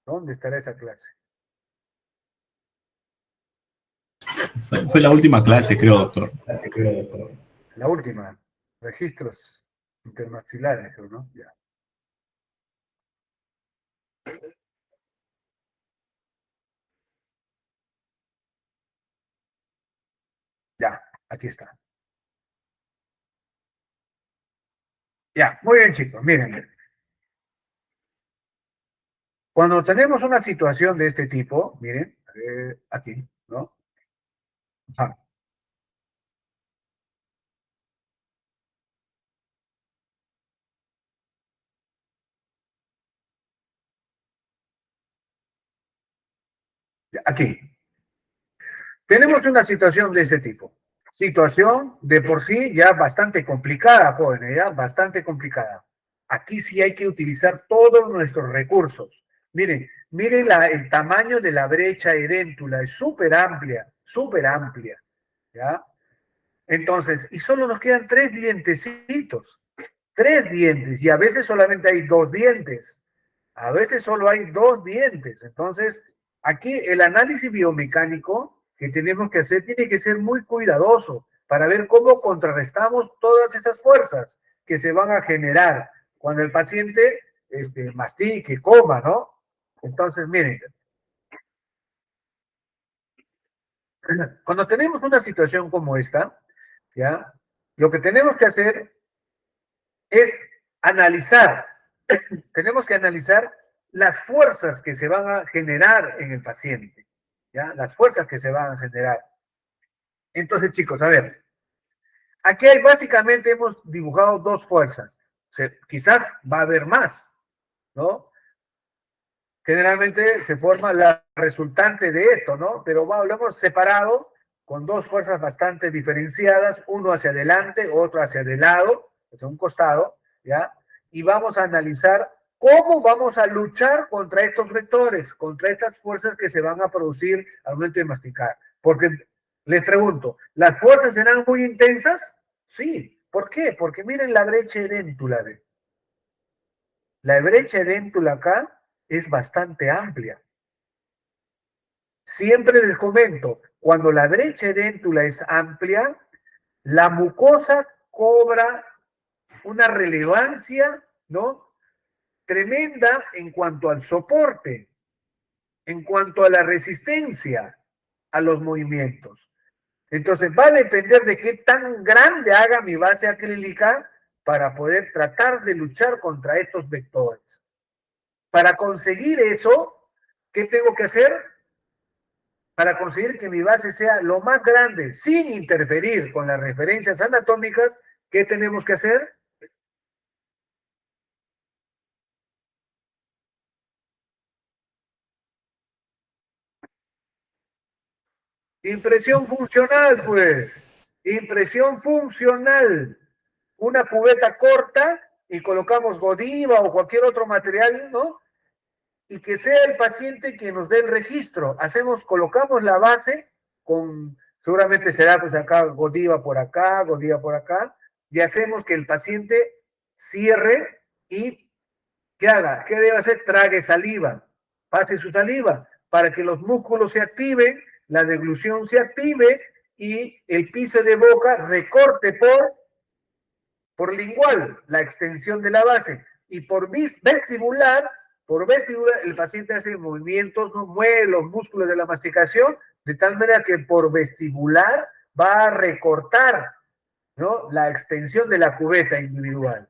¿Dónde estará esa clase? Fue la última clase, creo, doctor. La última. Registros intermaxilares, ¿no? Ya. Ya, aquí está. Ya, muy bien, chicos, miren. Cuando tenemos una situación de este tipo, miren, aquí, ¿no? Ajá. Ya, aquí. Tenemos una situación de este tipo. Situación de por sí ya bastante complicada, jóvenes, ya bastante complicada. Aquí sí hay que utilizar todos nuestros recursos. Miren, miren el tamaño de la brecha edéntula, es súper amplia, ¿ya? Entonces, y solo nos quedan 3 dientecitos, 3 dientes, y a veces solamente hay 2 dientes, a veces solo hay 2 dientes. Entonces, aquí el análisis biomecánico que tenemos que hacer tiene que ser muy cuidadoso para ver cómo contrarrestamos todas esas fuerzas que se van a generar cuando el paciente mastique, coma, ¿no? Entonces, miren, cuando tenemos una situación como esta, ¿ya? Lo que tenemos que hacer es analizar, tenemos que analizar las fuerzas que se van a generar en el paciente, ¿ya? Las fuerzas que se van a generar. Entonces, chicos, a ver, aquí hay, básicamente hemos dibujado 2 fuerzas. Quizás va a haber más, ¿no? Generalmente se forma la resultante de esto, ¿no? Pero lo hemos separado con 2 fuerzas bastante diferenciadas, uno hacia adelante, otro hacia el lado, hacia un costado, ¿ya? Y vamos a analizar cómo vamos a luchar contra estos vectores, contra estas fuerzas que se van a producir al momento de masticar. Porque les pregunto, ¿las fuerzas serán muy intensas? Sí. ¿Por qué? Porque miren la brecha edéntula. La brecha edéntula acá es bastante amplia. Siempre les comento, cuando la brecha edéntula es amplia, la mucosa cobra una relevancia, ¿no? Tremenda en cuanto al soporte, en cuanto a la resistencia a los movimientos. Entonces, va a depender de qué tan grande haga mi base acrílica para poder tratar de luchar contra estos vectores. Para conseguir eso, ¿qué tengo que hacer? Para conseguir que mi base sea lo más grande, sin interferir con las referencias anatómicas, ¿qué tenemos que hacer? Impresión funcional, pues. Impresión funcional. Una cubeta corta y colocamos Godiva o cualquier otro material, ¿no? Y que sea el paciente quien nos dé el registro. Colocamos la base seguramente será pues acá Godiva por acá, y hacemos que el paciente cierre y ¿qué haga? ¿Qué debe hacer? Trague saliva, pase su saliva para que los músculos se activen, la deglución se active y el piso de boca recorte por lingual, la extensión de la base, y por vestibular, el paciente hace movimientos, no mueve los músculos de la masticación, de tal manera que por vestibular va a recortar, ¿no?, la extensión de la cubeta individual.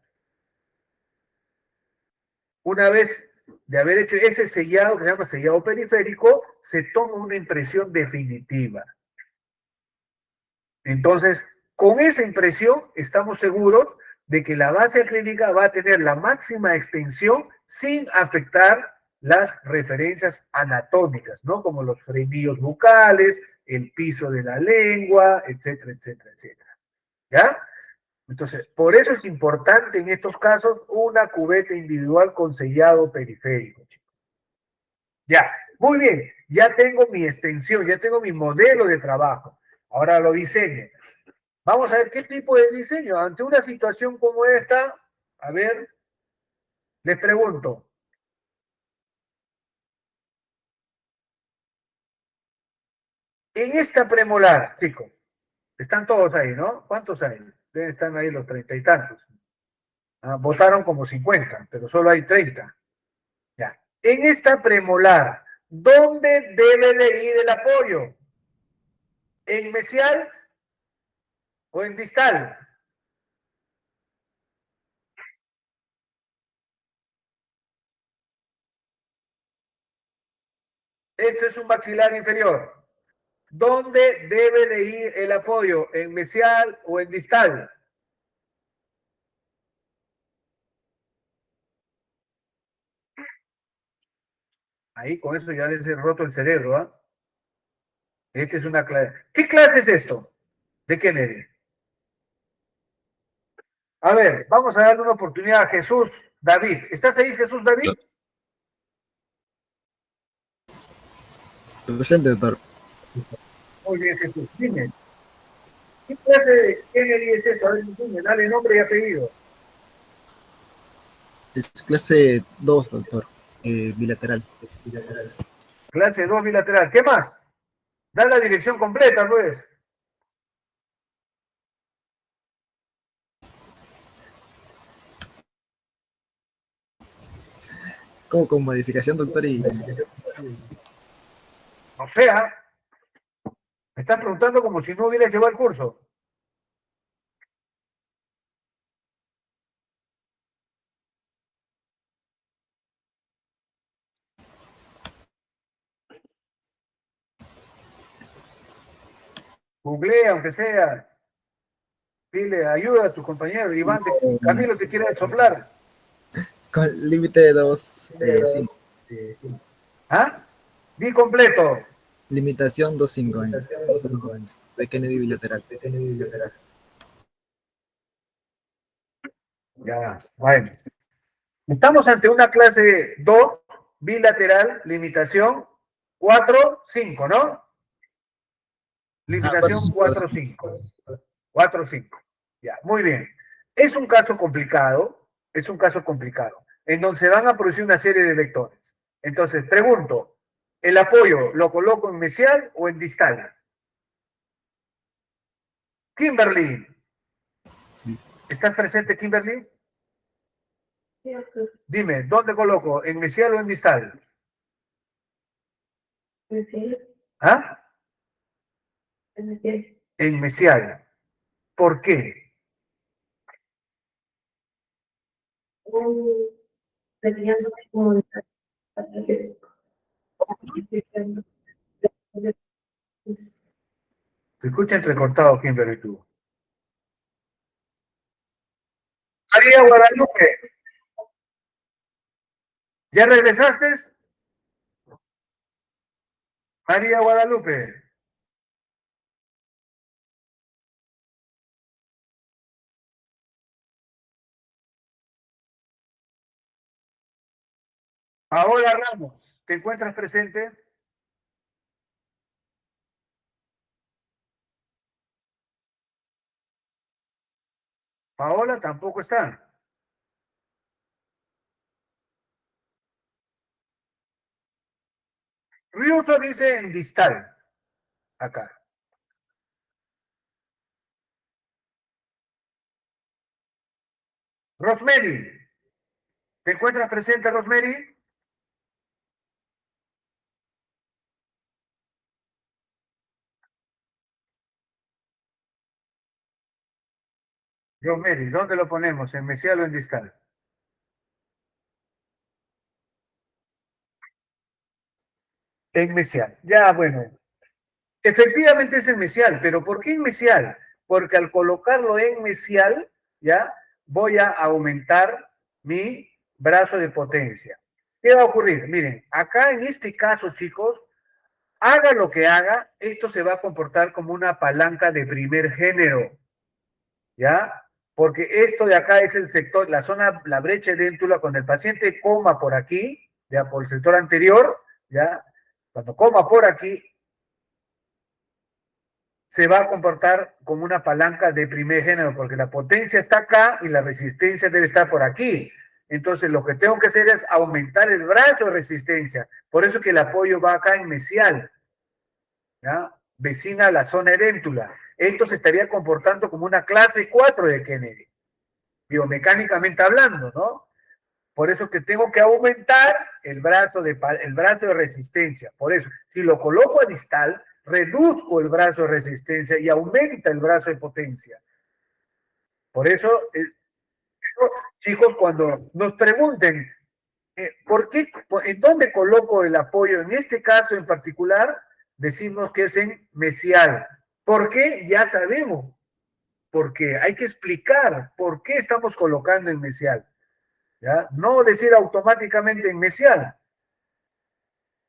Una vez de haber hecho ese sellado, que se llama sellado periférico, se toma una impresión definitiva. Entonces, con esa impresión estamos seguros de que la base acrílica va a tener la máxima extensión sin afectar las referencias anatómicas, ¿no? Como los frenillos bucales, el piso de la lengua, etcétera, etcétera, etcétera. ¿Ya? Entonces, por eso es importante en estos casos una cubeta individual con sellado periférico, chicos. Ya, muy bien, ya tengo mi extensión, ya tengo mi modelo de trabajo. Ahora lo diseño. Vamos a ver qué tipo de diseño. Ante una situación como esta, a ver, les pregunto. En esta premolar, chicos, están todos ahí, ¿no? ¿Cuántos hay? Deben estar ahí los 30 y tantos. Votaron como 50, pero solo hay 30. Ya. En esta premolar, ¿dónde debe de ir el apoyo? ¿En mesial o en distal? Esto es un maxilar inferior. ¿Dónde debe de ir el apoyo? ¿En mesial o en distal? Ahí con eso ya les he roto el cerebro, ¿ah? Esta es una clase. ¿Qué clase es esto? ¿De Kennedy? A ver, vamos a darle una oportunidad a Jesús David. ¿Estás ahí, Jesús David? Presente, doctor. Muy bien, Jesús. Dime. ¿Qué clase de Kennedy es esto? A ver, dime, dale nombre y apellido. Es clase 2, doctor. Bilateral. Clase 2 bilateral. ¿Qué más? Da la dirección completa, pues. ¿Cómo con modificación, doctor? Y O sea, me estás preguntando como si no hubieras llevado el curso. Google, aunque sea. Dile ayuda a tus compañeros. Iván, Camilo te quiere soplar. con límite de 2, 5. ¿Ah? Di completo. Limitación 2.5 de Kennedy bilateral. Ya, bueno. Estamos ante una clase 2, bilateral, limitación 4, 5, ¿no? Limitación 4, 5. 4, 5. Ya, muy bien. Es un caso complicado, en donde se van a producir una serie de vectores. Entonces, pregunto, ¿el apoyo lo coloco en mesial o en distal? Kimberly. ¿Estás presente, Kimberly? Dime, ¿dónde coloco? ¿En mesial o en distal? ¿Ah? En mesial. ¿Por qué? Se escucha entrecortado, Kimberly, tú. María Guadalupe. ¿Ya regresaste? María Guadalupe. Paola Ramos, ¿te encuentras presente? Paola tampoco está. Rioso dice en distal. Acá. Rosemary. ¿Te encuentras presente, Rosemary? Rosemary, ¿dónde lo ponemos? ¿En mesial o en distal? En mesial. Ya, bueno. Efectivamente es en mesial, pero ¿por qué en mesial? Porque al colocarlo en mesial, ya, voy a aumentar mi brazo de potencia. ¿Qué va a ocurrir? Miren, acá en este caso, chicos, haga lo que haga, esto se va a comportar como una palanca de primer género, ¿ya? Porque esto de acá es el sector, la zona, la brecha edéntula, cuando el paciente coma por aquí, ya por el sector anterior, ¿ya? Cuando coma por aquí, se va a comportar como una palanca de primer género, porque la potencia está acá y la resistencia debe estar por aquí. Entonces, lo que tengo que hacer es aumentar el brazo de resistencia. Por eso que el apoyo va acá en mesial, ¿ya? Vecina a la zona edéntula. Esto se estaría comportando como una clase 4 de Kennedy, biomecánicamente hablando, ¿no? Por eso que tengo que aumentar el brazo de resistencia. Por eso, si lo coloco a distal, reduzco el brazo de resistencia y aumenta el brazo de potencia. Por eso, chicos, cuando nos pregunten ¿En dónde coloco el apoyo? En este caso en particular, decimos que es en mesial. ¿Por qué? Ya sabemos. Porque hay que explicar por qué estamos colocando en mesial. ¿Ya? No decir automáticamente en mesial.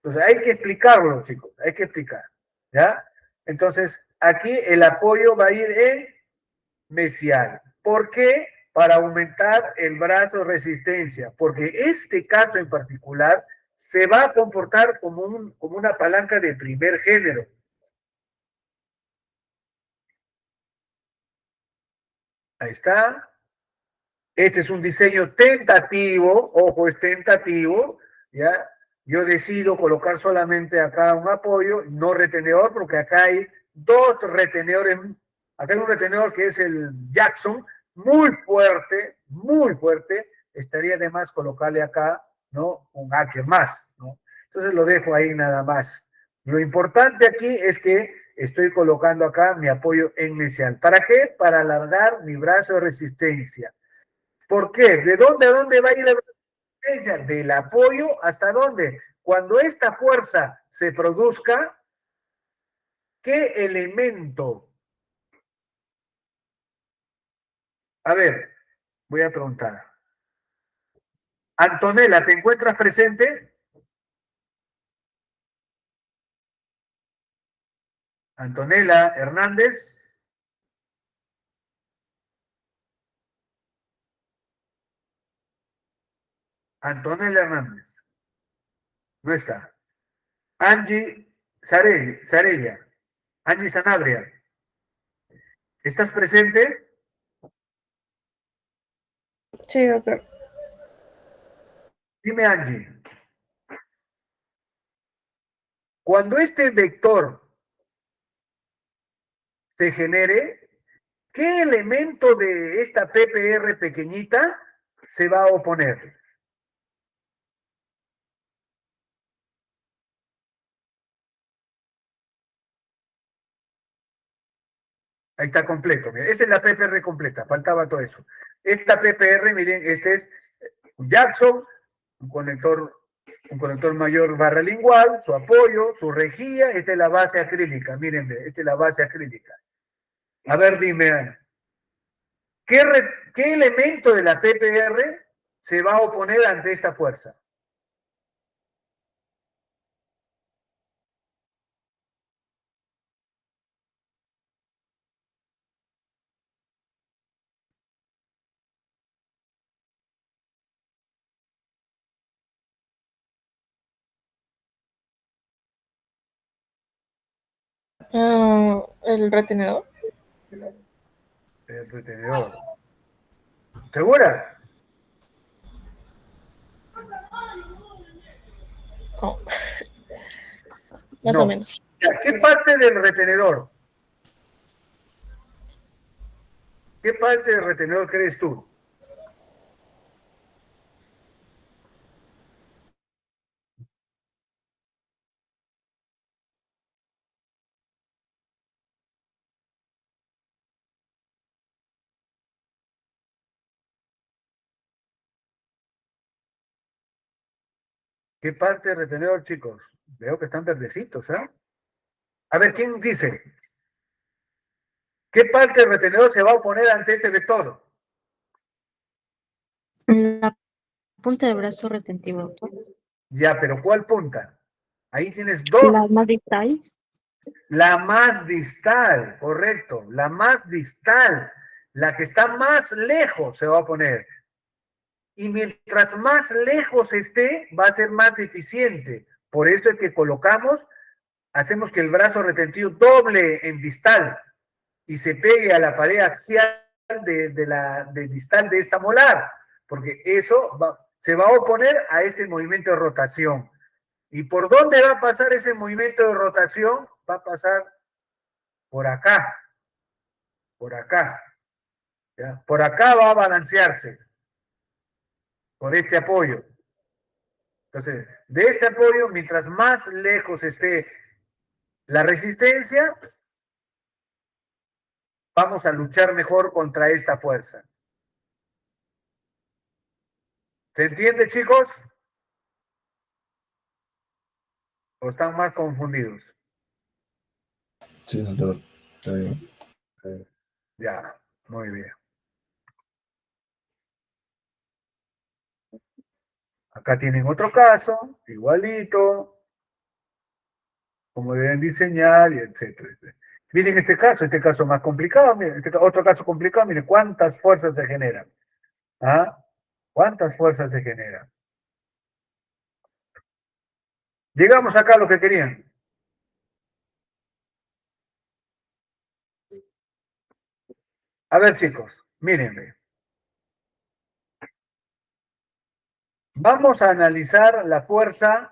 Entonces hay que explicarlo, chicos. Hay que explicar. ¿Ya? Entonces, aquí el apoyo va a ir en mesial. ¿Por qué? Para aumentar el brazo de resistencia, porque este caso en particular se va a comportar como una palanca de primer género. Ahí está. Este es un diseño tentativo, ojo, es tentativo, ¿ya? Yo decido colocar solamente acá un apoyo, no retenedor, porque acá hay dos retenedores. Acá hay un retenedor que es el Jackson, muy fuerte, estaría de más colocarle acá, ¿no? Un Aker más, ¿no? Entonces lo dejo ahí nada más. Lo importante aquí es que estoy colocando acá mi apoyo en mesial. ¿Para qué? Para alargar mi brazo de resistencia. ¿Por qué? ¿De dónde a dónde va a ir la resistencia? Del apoyo hasta dónde. Cuando esta fuerza se produzca, ¿qué elemento? A ver, voy a preguntar. Antonella, ¿te encuentras presente? Antonella Hernández. Antonella Hernández. No está. Angie Sarella. Angie Sanabria. ¿Estás presente? Sí, doctor. Dime, Angie. Cuando este vector se genere, ¿qué elemento de esta PPR pequeñita se va a oponer? Ahí está completo. Miren, esa es la PPR completa, faltaba todo eso. Esta PPR, miren, este es un Jackson, un conector mayor barra lingual, su apoyo, su rejilla, esta es la base acrílica, miren, esta es la base acrílica. A ver, dime, ¿qué elemento de la PPR se va a oponer ante esta fuerza? El retenedor. El retenedor. ¿Segura? Oh. Más o menos. ¿Qué parte del retenedor? ¿Qué parte del retenedor crees tú? ¿Qué parte del retenedor, chicos? Veo que están verdecitos, ¿eh? A ver, ¿quién dice? ¿Qué parte del retenedor se va a oponer ante este vector? La punta del brazo retentivo, doctor. Ya, pero ¿cuál punta? Ahí tienes dos. La más distal. La más distal, correcto. La más distal. La que está más lejos se va a poner. Y mientras más lejos esté, va a ser más eficiente. Por eso es que colocamos, hacemos que el brazo retentivo doble en distal y se pegue a la pared axial de distal de esta molar, porque eso se va a oponer a este movimiento de rotación. ¿Y por dónde va a pasar ese movimiento de rotación? Va a pasar por acá, por acá. ¿Ya? Por acá va a balancearse, por este apoyo. Entonces, de este apoyo, mientras más lejos esté la resistencia, vamos a luchar mejor contra esta fuerza. ¿Se entiende, chicos? ¿O están más confundidos? Sí, doctor. Está bien. Ya, muy bien. Acá tienen otro caso, igualito, como deben diseñar, y etcétera, etcétera. Miren este caso más complicado, miren, otro caso complicado, miren cuántas fuerzas se generan. ¿Ah? ¿Cuántas fuerzas se generan? Llegamos acá a lo que querían. A ver, chicos, mírenme. Vamos a analizar la fuerza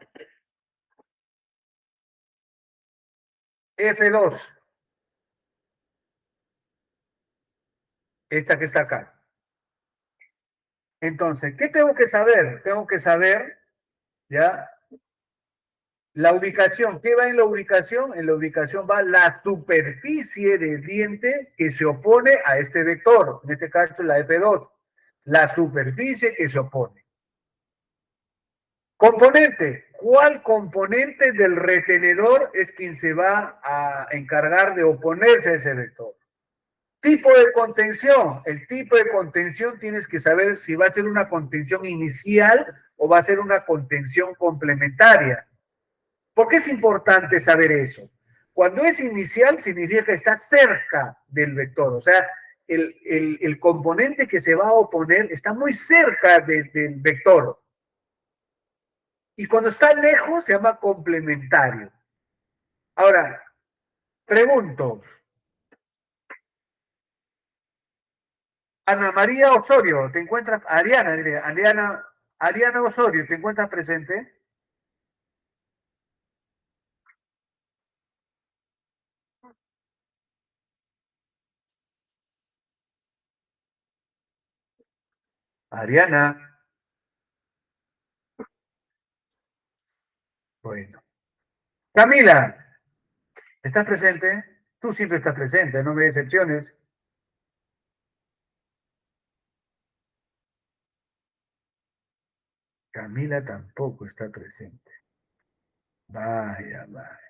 F2. Esta que está acá. Entonces, ¿qué tengo que saber? Tengo que saber, ¿ya? La ubicación. ¿Qué va en la ubicación? En la ubicación va la superficie del diente que se opone a este vector. En este caso, la F2. La superficie que se opone. Componente. ¿Cuál componente del retenedor es quien se va a encargar de oponerse a ese vector? Tipo de contención. El tipo de contención tienes que saber si va a ser una contención inicial o va a ser una contención complementaria. ¿Por qué es importante saber eso? Cuando es inicial significa que está cerca del vector, o sea, el componente que se va a oponer está muy cerca del vector. Y cuando está lejos se llama complementario. Ahora, pregunto, Ana María Osorio, ¿te encuentras? Ariana Osorio, ¿te encuentras presente? Ariana. Bueno. Camila, ¿estás presente? Tú siempre estás presente, no me decepciones. Camila tampoco está presente. Vaya, vaya.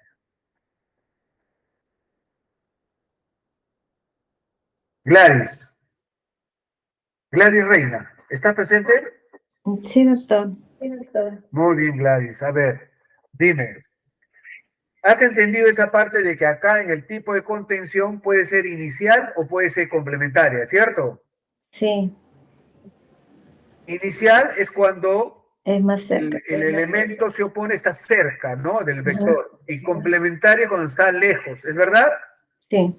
Gladys. Gladys Reina, ¿estás presente? Sí, doctor. Muy bien, Gladys. A ver, dime. ¿Has entendido esa parte de que acá en el tipo de contención puede ser inicial o puede ser complementaria, ¿cierto? Sí, Inicial es cuando es más cerca. el elemento se opone, está cerca, ¿no? Del vector. Y complementaria cuando está lejos, ¿es verdad? Sí.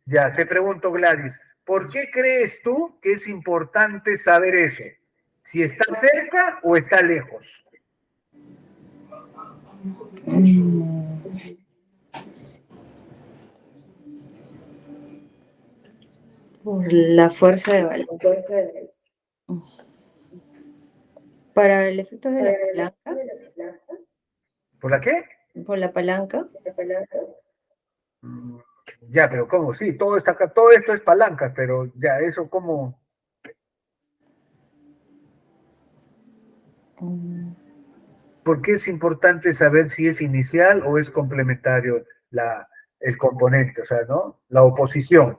Ya, te pregunto, Gladys, ¿por qué crees tú que es importante saber eso? ¿Si está cerca o está lejos? Por la fuerza de Valk. Para el efecto de la palanca. ¿Por la qué? Por la palanca. Ya, pero ¿cómo? Sí, todo está acá, todo esto es palanca, pero ya, eso ¿cómo? ¿Por qué es importante saber si es inicial o es complementario el componente? O sea, ¿no? La oposición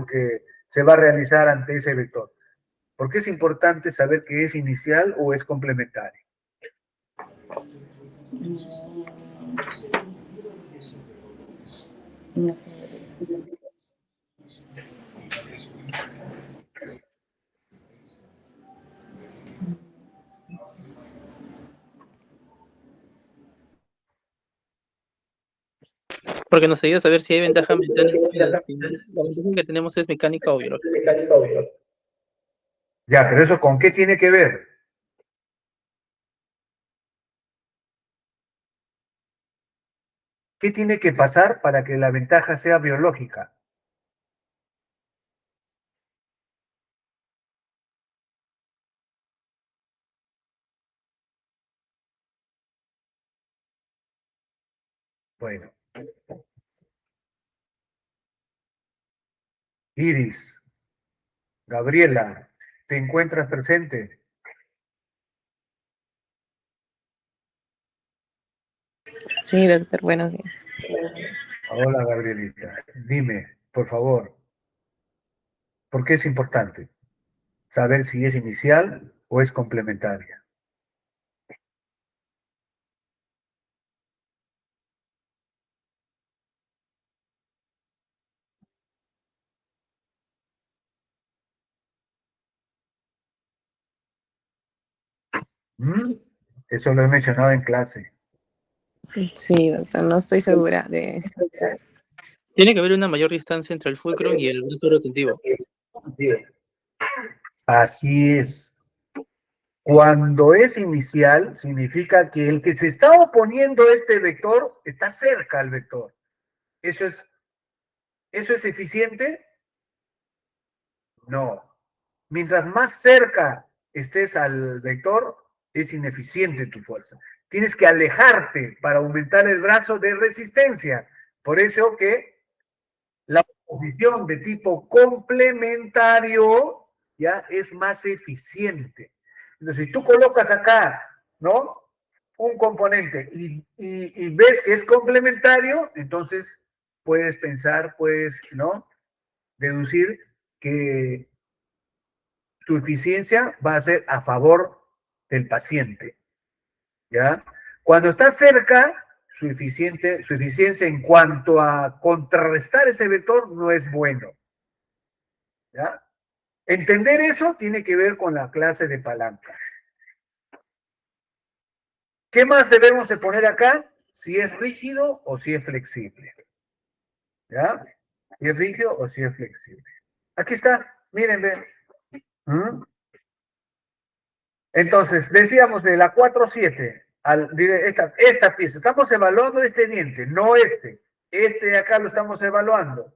que se va a realizar ante ese vector. ¿Por qué es importante saber que es inicial o es complementario? No sé. Porque nos ayuda a saber si hay ventaja mecánica. La ventaja que tenemos es mecánica o biológica. Ya, pero eso ¿con qué tiene que ver? ¿Qué tiene que pasar para que la ventaja sea biológica? Bueno. Iris, Gabriela, ¿te encuentras presente? Sí, doctor, buenos días. Hola, Gabrielita. Dime, por favor, ¿por qué es importante saber si es inicial o es complementaria? ¿Mm? Eso lo he mencionado en clase. Sí, doctor, no estoy segura de... Tiene que haber una mayor distancia entre el fulcrum y el brazo rotativo. Así es. Cuando es inicial, significa que el que se está oponiendo a este vector está cerca al vector. ¿Eso es eficiente? No. Mientras más cerca estés al vector, es ineficiente tu fuerza. Tienes que alejarte para aumentar el brazo de resistencia. Por eso que la oposición de tipo complementario ya es más eficiente. Entonces, si tú colocas acá, ¿no? Un componente y ves que es complementario, entonces puedes pensar, puedes, ¿no? Deducir que su eficiencia va a ser a favor del paciente, ¿ya? Cuando está cerca, su eficiencia en cuanto a contrarrestar ese vector no es bueno, ¿ya? Entender eso tiene que ver con la clase de palancas. ¿Qué más debemos de poner acá? Si es rígido o si es flexible, ¿ya? Si es rígido o si es flexible. Aquí está, miren, ven. ¿Mm? Entonces, decíamos de la 4-7, esta pieza, estamos evaluando este diente, no este. Este de acá lo estamos evaluando,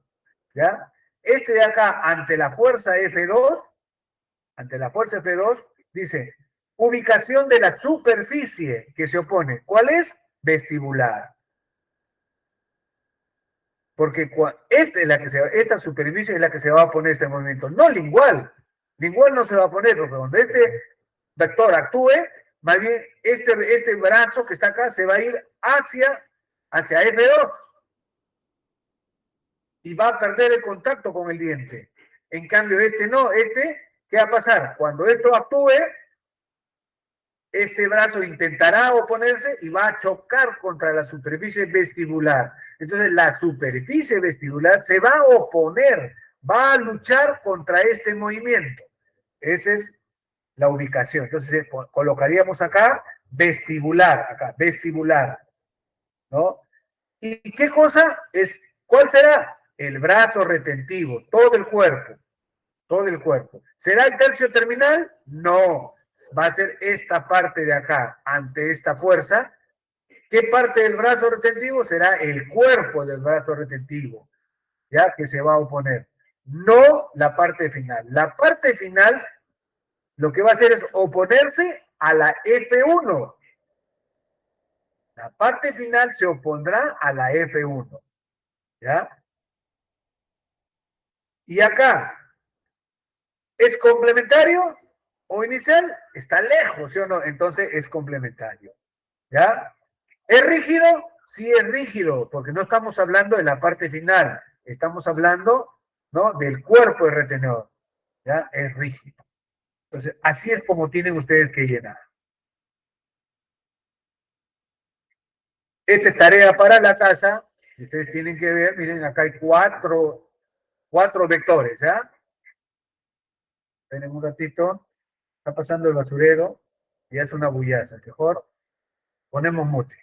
¿ya? Este de acá, ante la fuerza F2, dice, ubicación de la superficie que se opone. ¿Cuál es? Vestibular. Porque esta superficie es la que se va a oponer este movimiento, no lingual. Lingual no se va a poner, porque cuando este vector actúe, más bien este brazo que está acá se va a ir hacia F2 y va a perder el contacto con el diente. En cambio, este no, ¿qué va a pasar? Cuando esto actúe, este brazo intentará oponerse y va a chocar contra la superficie vestibular. Entonces, la superficie vestibular se va a oponer, va a luchar contra este movimiento. Esa es la ubicación. Entonces, colocaríamos acá vestibular, ¿no? ¿Y qué cosa es? ¿Cuál será? El brazo retentivo, todo el cuerpo. ¿Será el tercio terminal? No, va a ser esta parte de acá, ante esta fuerza. ¿Qué parte del brazo retentivo? Será el cuerpo del brazo retentivo, ya que se va a oponer. No la parte final. La parte final lo que va a hacer es oponerse a la F1. La parte final se opondrá a la F1, ¿ya? Y acá, ¿es complementario o inicial? Está lejos, ¿sí o no? Entonces es complementario, ¿ya? ¿Es rígido? Sí es rígido, porque no estamos hablando de la parte final, estamos hablando, ¿no? Del cuerpo del retenedor, ¿ya? Es rígido. Entonces, así es como tienen ustedes que llenar. Esta es tarea para la casa. Ustedes tienen que ver, miren, acá hay cuatro vectores, ¿ya? Esperen un ratito. Está pasando el basurero y hace una bullaza. Mejor ponemos mute.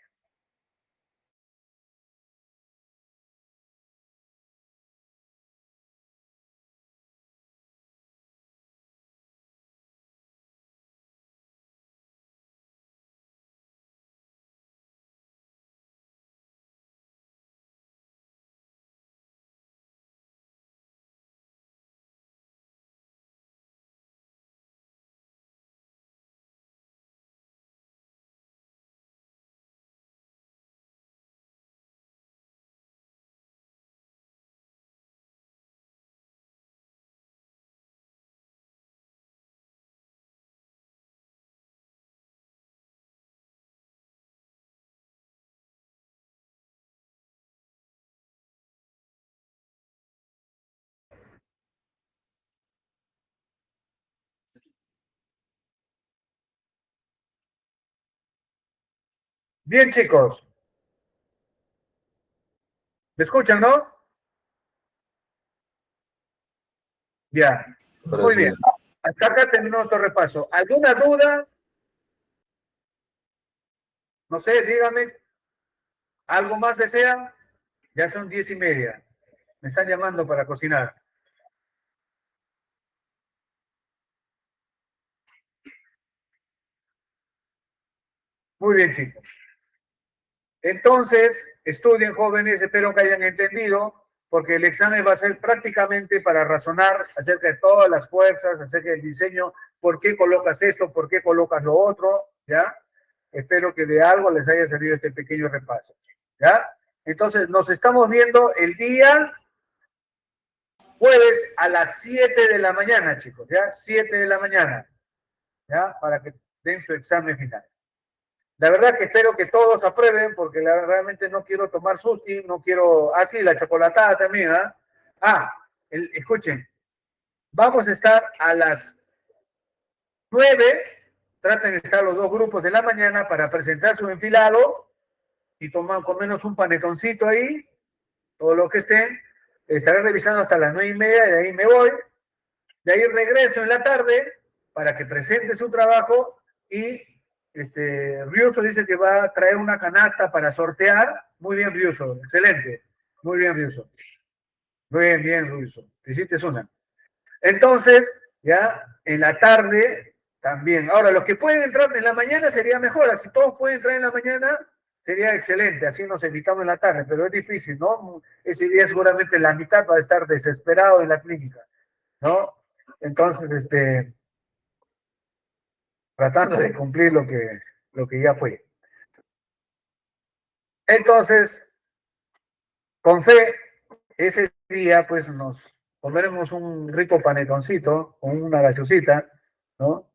Bien, chicos. ¿Me escuchan, no? Ya. Muy bien. Hasta acá terminó nuestro repaso. ¿Alguna duda? No sé, dígame. ¿Algo más desean? Ya son 10:30. Me están llamando para cocinar. Muy bien, chicos. Entonces, estudien, jóvenes, espero que hayan entendido, porque el examen va a ser prácticamente para razonar acerca de todas las fuerzas, acerca del diseño, por qué colocas esto, por qué colocas lo otro, ¿ya? Espero que de algo les haya servido este pequeño repaso, ¿ya? Entonces, nos estamos viendo el día jueves a las 7 de la mañana, chicos, ¿ya? 7 de la mañana, ¿ya? Para que den su examen final. La verdad que espero que todos aprueben, porque realmente no quiero tomar sushi, no quiero... Ah, sí, la chocolatada también, ¿ah? Escuchen, vamos a estar a las 9, traten de estar los dos grupos de la mañana para presentar su enfilado y tomar con menos un panetoncito ahí, todo lo que estén. Estaré revisando hasta las 9:30, de ahí me voy. De ahí regreso en la tarde para que presente su trabajo y... Riuso dice que va a traer una canasta para sortear. Muy bien, Riuso, excelente. Muy bien, Riuso. Muy bien, Riuso. Te hiciste una. Entonces, ya en la tarde también. Ahora, los que pueden entrar en la mañana sería mejor. Si todos pueden entrar en la mañana, sería excelente. Así nos evitamos en la tarde, pero es difícil, ¿no? Ese día seguramente la mitad va a estar desesperado en la clínica, ¿no? Entonces, tratando de cumplir lo que ya fue. Entonces, con fe, ese día, pues, nos comeremos un rico panetoncito con una gaseosita, ¿no?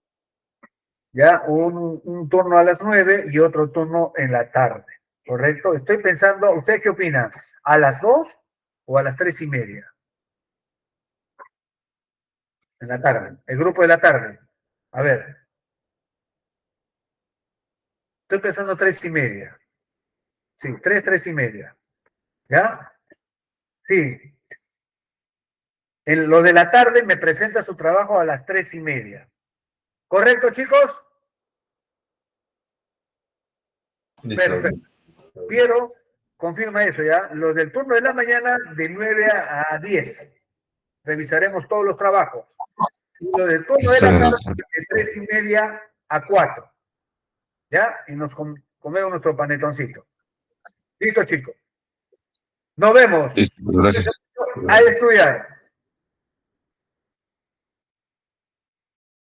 Ya, un turno a las 9 y otro turno en la tarde, ¿correcto? Estoy pensando, ¿usted qué opina? ¿A las 2 o a las 3:30? En la tarde, el grupo de la tarde. A ver. Estoy pensando 3:30. Sí, 3:30. ¿Ya? Sí. En lo de la tarde me presenta su trabajo a las 3:30. ¿Correcto, chicos? Listo. Perfecto. Piero, confirma eso, ¿ya? Los del turno de la mañana, de 9 a 10. Revisaremos todos los trabajos. Y los del turno de la tarde, de 3:30 a 4. ¿Ya? Y nos comemos nuestro panetoncito. ¿Listo, chicos? Nos vemos. Listo, gracias. A estudiar.